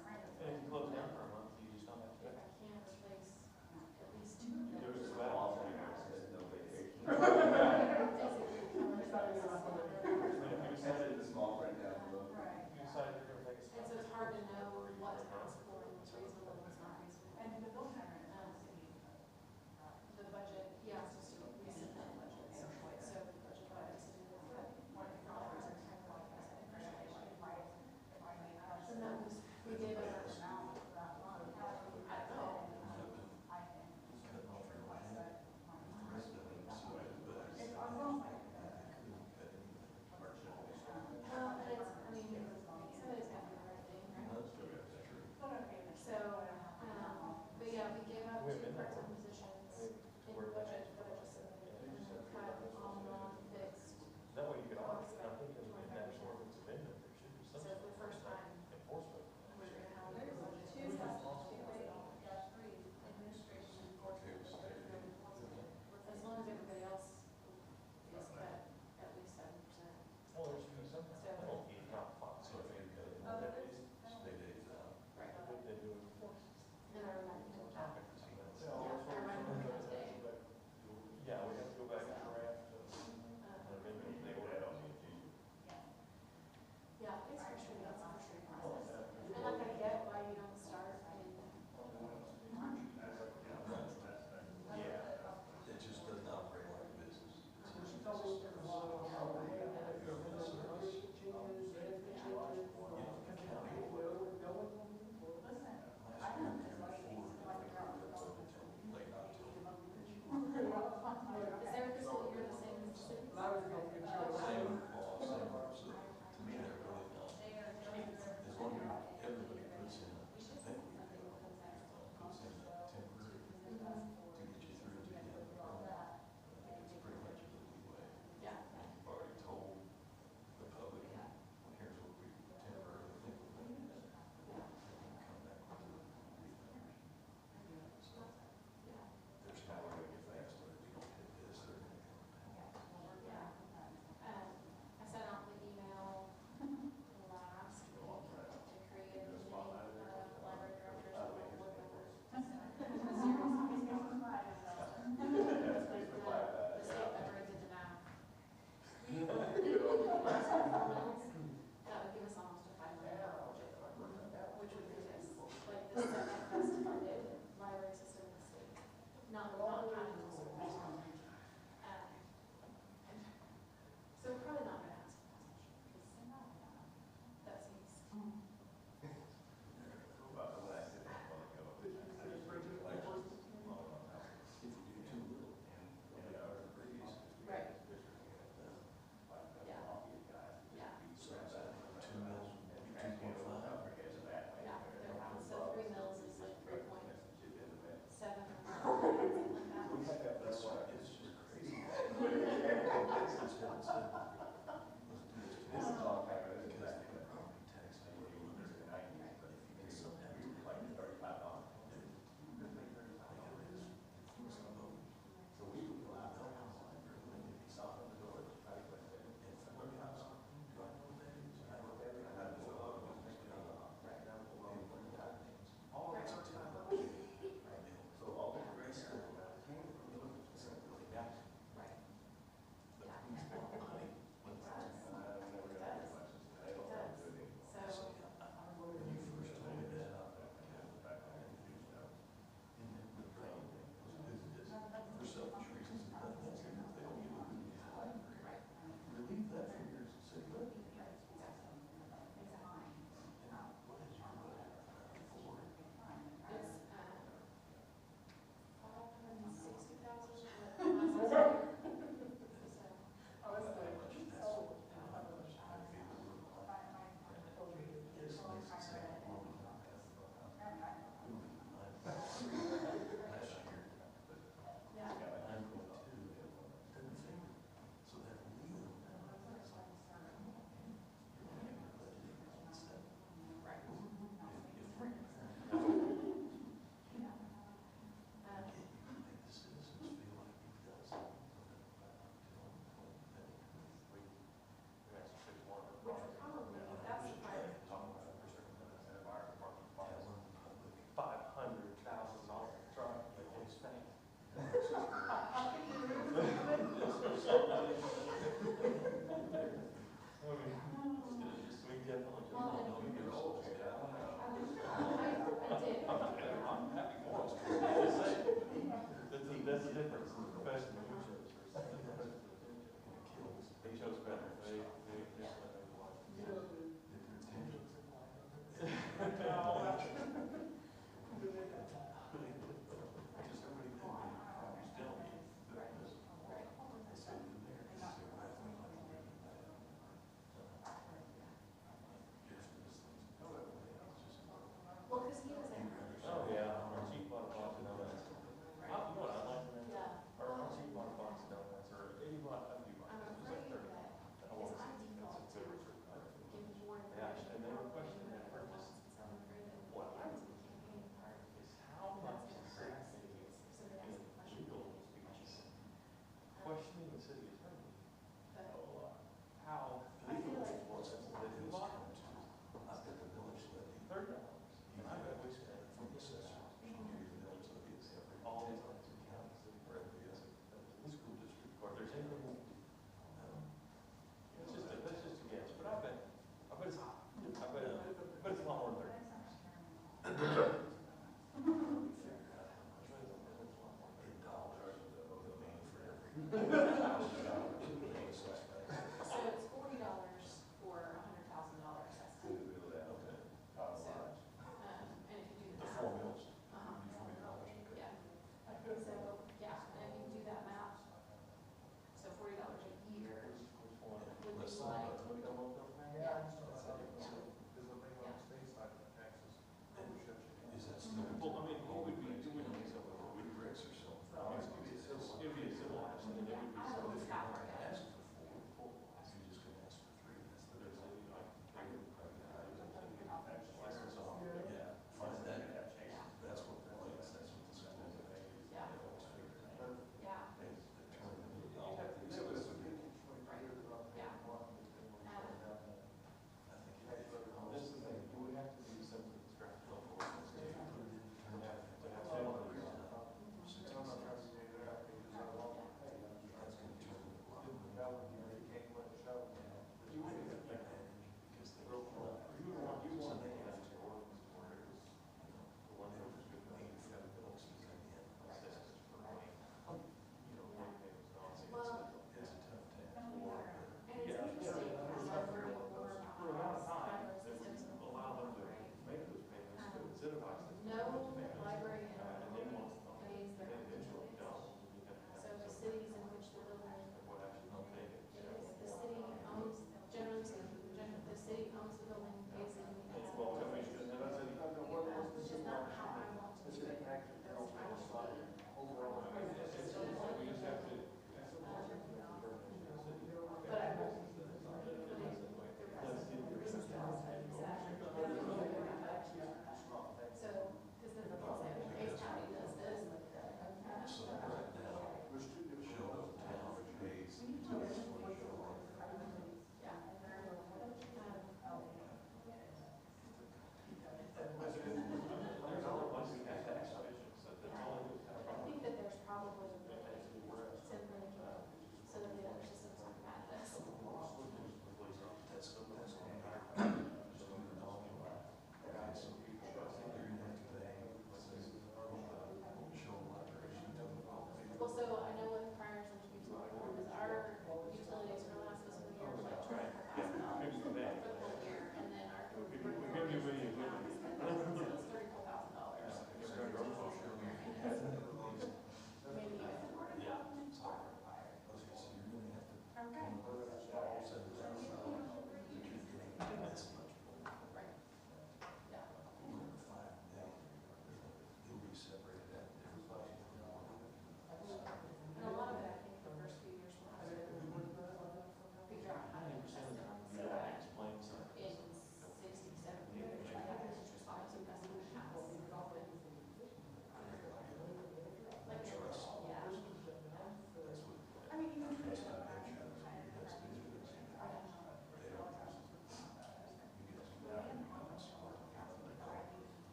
S11: How much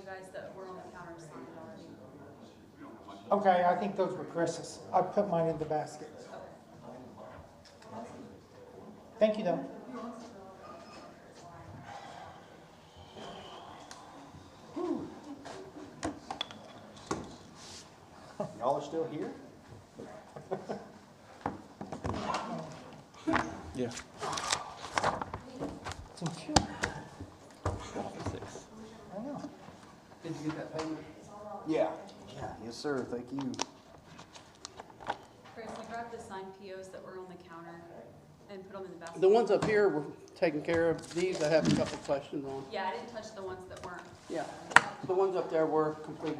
S17: guys that were on the counter signed already.
S21: Okay, I think those were Chris's. I put mine in the basket. Thank you, though.
S1: Y'all are still here?
S2: Yeah.
S21: Some fuel. I know.
S4: Did you get that payment?
S1: Yeah. Yeah, yes, sir, thank you.
S17: Chris, I grabbed the signed POs that were on the counter and put them in the basket.
S4: The ones up here were taken care of. These I have a couple questions on.
S17: Yeah, I didn't touch the ones that weren't.
S4: Yeah, the ones up there were completed.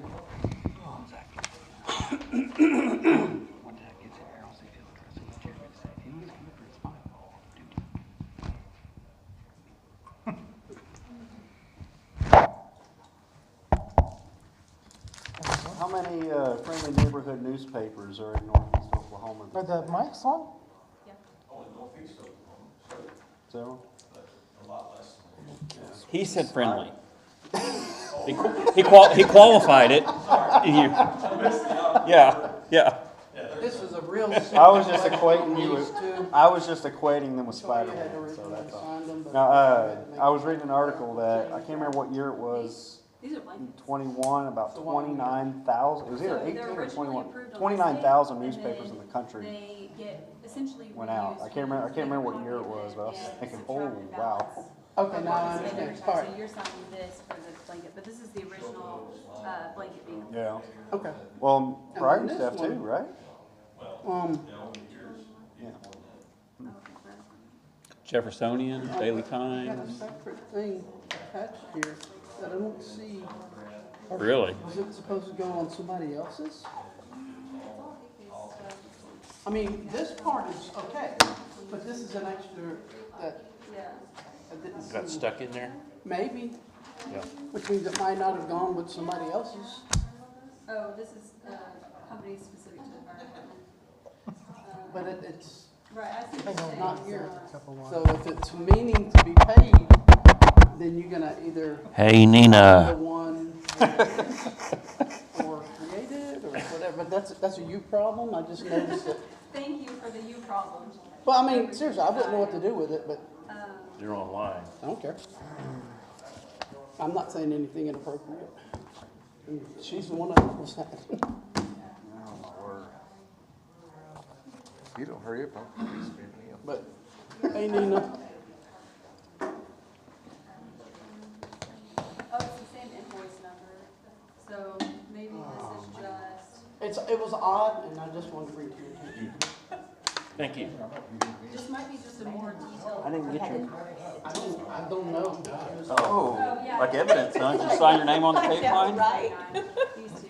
S1: How many friendly neighborhood newspapers are in Northeast Oklahoma?
S21: Are the mics on?
S1: Several?
S2: He said friendly. He qualified it. Yeah, yeah.
S4: This is a real.
S1: I was just equating them with Spider-Man, so that's all. Now, I was reading an article that, I can't remember what year it was,
S17: These are blankets.
S1: 21, about 29,000, it was either 18 or 21, 29,000 newspapers in the country
S17: They get essentially
S1: went out. I can't remember what year it was, but I was thinking, oh, wow.
S4: Okay, now I understand. All right.
S17: So you're signing this for the blanket, but this is the original blanket being.
S1: Yeah.
S4: Okay.
S1: Well,
S4: And
S1: Pryor
S4: then this
S1: stuff too,
S4: one-
S1: right? Yeah.
S2: Jeffersonian, Daily
S4: Got a
S2: Times.
S4: separate thing attached here that I don't see.
S2: Really?
S4: Is it supposed to go on somebody else's? I mean, this part is okay, but this is an extra that I didn't see.
S15: Got stuck in there?
S4: Maybe,
S15: Yeah.
S4: which means it might not have gone with somebody else's.
S17: Oh, this is company specific to the fire department.
S4: But it's
S17: Right, I see. what you're saying.
S4: not here.
S21: Couple lines.
S4: So if it's meaning to be paid, then you're gonna either
S15: Hey,
S4: the
S15: Nina.
S4: one or create it or whatever. But that's a you problem. I just noticed it.
S17: Thank you for the you problem.
S4: Well, I mean, seriously, I wouldn't know what to do with it, but
S15: You're online.
S4: I don't care. I'm not saying anything inappropriate. She's the one that was that.
S12: You don't hurry up, I'll be spinning you.
S4: But, hey Nina,
S17: Oh, it's the same invoice number, so maybe this is just,
S4: it was odd, and I just wanted to bring it to your attention.
S15: Thank you.
S17: this might be just a more detailed.
S1: I didn't get your,
S4: I don't know.
S2: Oh, like evidence, huh? Did you sign your name on the tape line?
S17: Right. These two,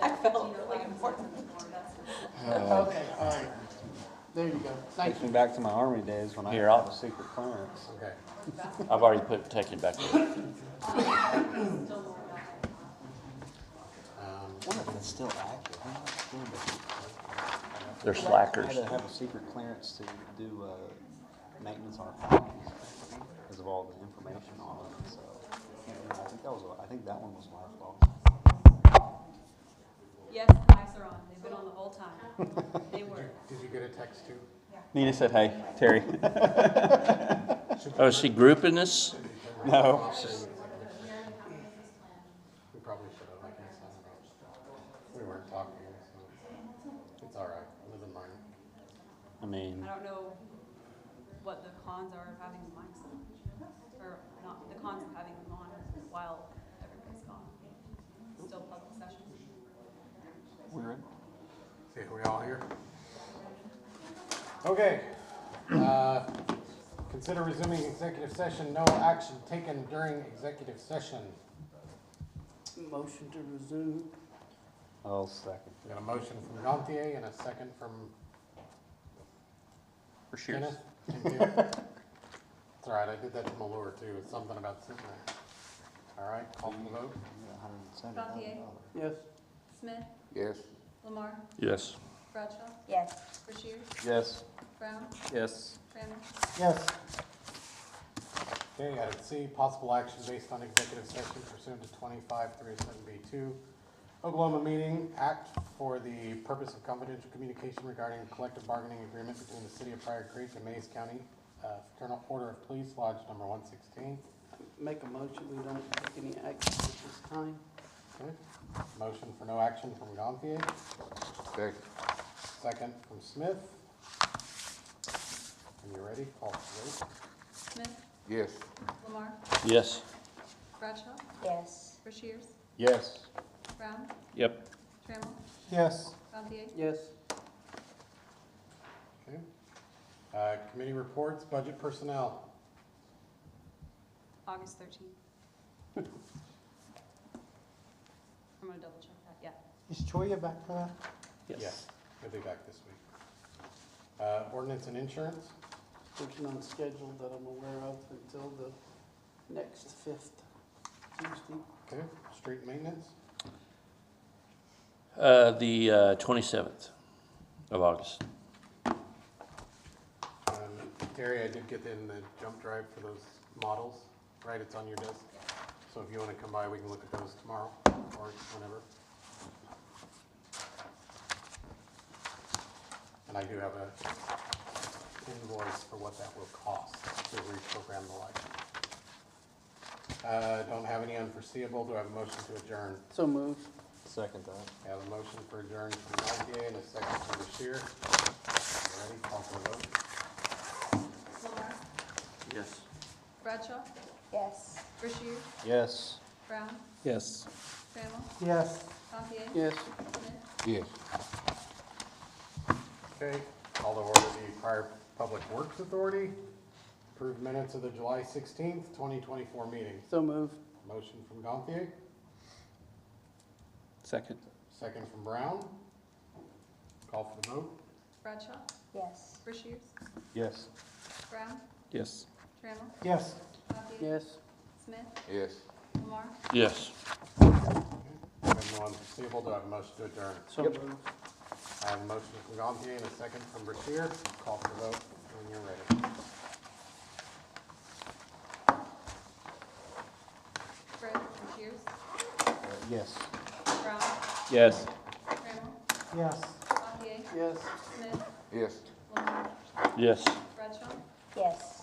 S17: I felt really important.
S4: Okay, all right. There you go. Thank
S1: takes
S4: you.
S1: me back to my Army days when I
S15: Here,
S1: had
S15: I'll-
S1: a secret clearance.
S3: Okay.
S15: I've already taken back there.
S1: I wonder if it's still active. I'm not sure, but
S15: They're
S1: I
S15: slackers.
S1: had to have a secret clearance to do maintenance on our phones because of all the information on it. So I think that one was my fault.
S17: Yes, the mics are on, they've been on the whole time. They were.
S3: Did you get a text too?
S2: Nina said, hey, Terry.
S15: Oh, is she grouping us?
S2: No.
S3: We probably should have, I guess, I don't know. We weren't talking, so it's all right, live and learn.
S1: I mean,
S17: I don't know what the cons are of having the mics on, or not, the cons of having them on while everybody's gone. Still public session.
S1: we're in.
S3: See, are we all here? Okay. Consider resuming executive session, no action taken during executive session.
S4: Motion to resume.
S1: I'll second.
S3: We got a motion from Gantier and a second from
S2: For sure.
S3: Kenneth. It's all right, I did that to Malure too, it's something about sitting there. All right, call for the vote.
S17: Gantier,
S4: Yes.
S17: Smith,
S12: Yes.
S17: Lamar,
S15: Yes.
S17: Bradshaw,
S11: Yes.
S17: Rushier,
S1: Yes.
S17: Brown,
S2: Yes.
S17: Kramer.
S21: Yes.
S3: Okay, item C, possible action based on executive session pursuant to 25-307B2 Oklahoma Meeting Act for the purpose of confidential communication regarding a collective bargaining agreement between the city of Pryor Creek and Mays County Fraternal Order of Police, Lodge number 116.
S4: Make a motion, we don't take any action at this time.
S3: Okay. Motion for no action from Gantier.
S12: Second.
S3: Second from Smith. When you're ready, call for the vote.
S17: Smith,
S12: Yes.
S17: Lamar,
S15: Yes.
S17: Bradshaw,
S5: Yes.
S17: Rushiers,
S1: Yes.
S17: Brown,
S2: Yep.
S17: Trammell,
S21: Yes.
S17: Gantier.
S4: Yes.
S3: Okay. Committee reports, budget personnel.
S17: August 13th. I'm gonna double check that, yeah.
S21: Is Choya back for that?
S3: Yes. He'll be back this week. Ordinance and insurance.
S4: There's none scheduled that I'm aware of until the next 5th Tuesday.
S3: Okay. Street maintenance.
S15: The 27th of August.
S3: Terry, I did get in the jump drive for those models, right? It's on your desk. So if you want to come by, we can look at those tomorrow or whenever. And I do have a invoice for what that will cost to reprogram the light. Don't have any unforeseeable. Do I have a motion to adjourn?
S4: So moved.
S1: Second that.
S3: I have a motion for adjourn from Gantier and a second from Bashir. Ready? Call for the vote.
S17: Lamar,
S15: Yes.
S17: Bradshaw,
S5: Yes.
S17: Rushiers,
S1: Yes.
S17: Brown,
S2: Yes.
S17: Trammell,
S21: Yes.
S17: Gantier.
S4: Yes.
S17: Smith.
S12: Yes.
S3: Okay, call to order the Pryor Public Works Authority. Approved minutes of the July 16th, 2024 meeting.
S4: So moved.
S3: Motion from Gantier,
S2: Second.
S3: second from Brown. Call for the vote.
S17: Bradshaw,
S5: Yes.
S17: Rushiers,
S1: Yes.
S17: Brown,
S2: Yes.
S17: Trammell,
S21: Yes.
S17: Gantier.
S4: Yes.
S17: Smith,
S12: Yes.
S17: Lamar,
S15: Yes.
S3: I have no unforeseeable. Do I have a motion to adjourn?
S4: So moved.
S3: I have a motion from Gantier and a second from Bashir. Call for the vote when you're ready.
S17: Fred, Rushiers,
S1: Yes.
S17: Brown,
S2: Yes.
S17: Trammell,
S21: Yes.
S17: Gantier.
S4: Yes.
S17: Smith,
S12: Yes.
S17: Lamar,
S15: Yes.
S17: Bradshaw.
S5: Yes.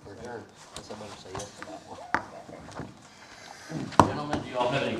S3: We're adjourned.
S15: Somebody say yes to that one. Gentlemen, do you all have any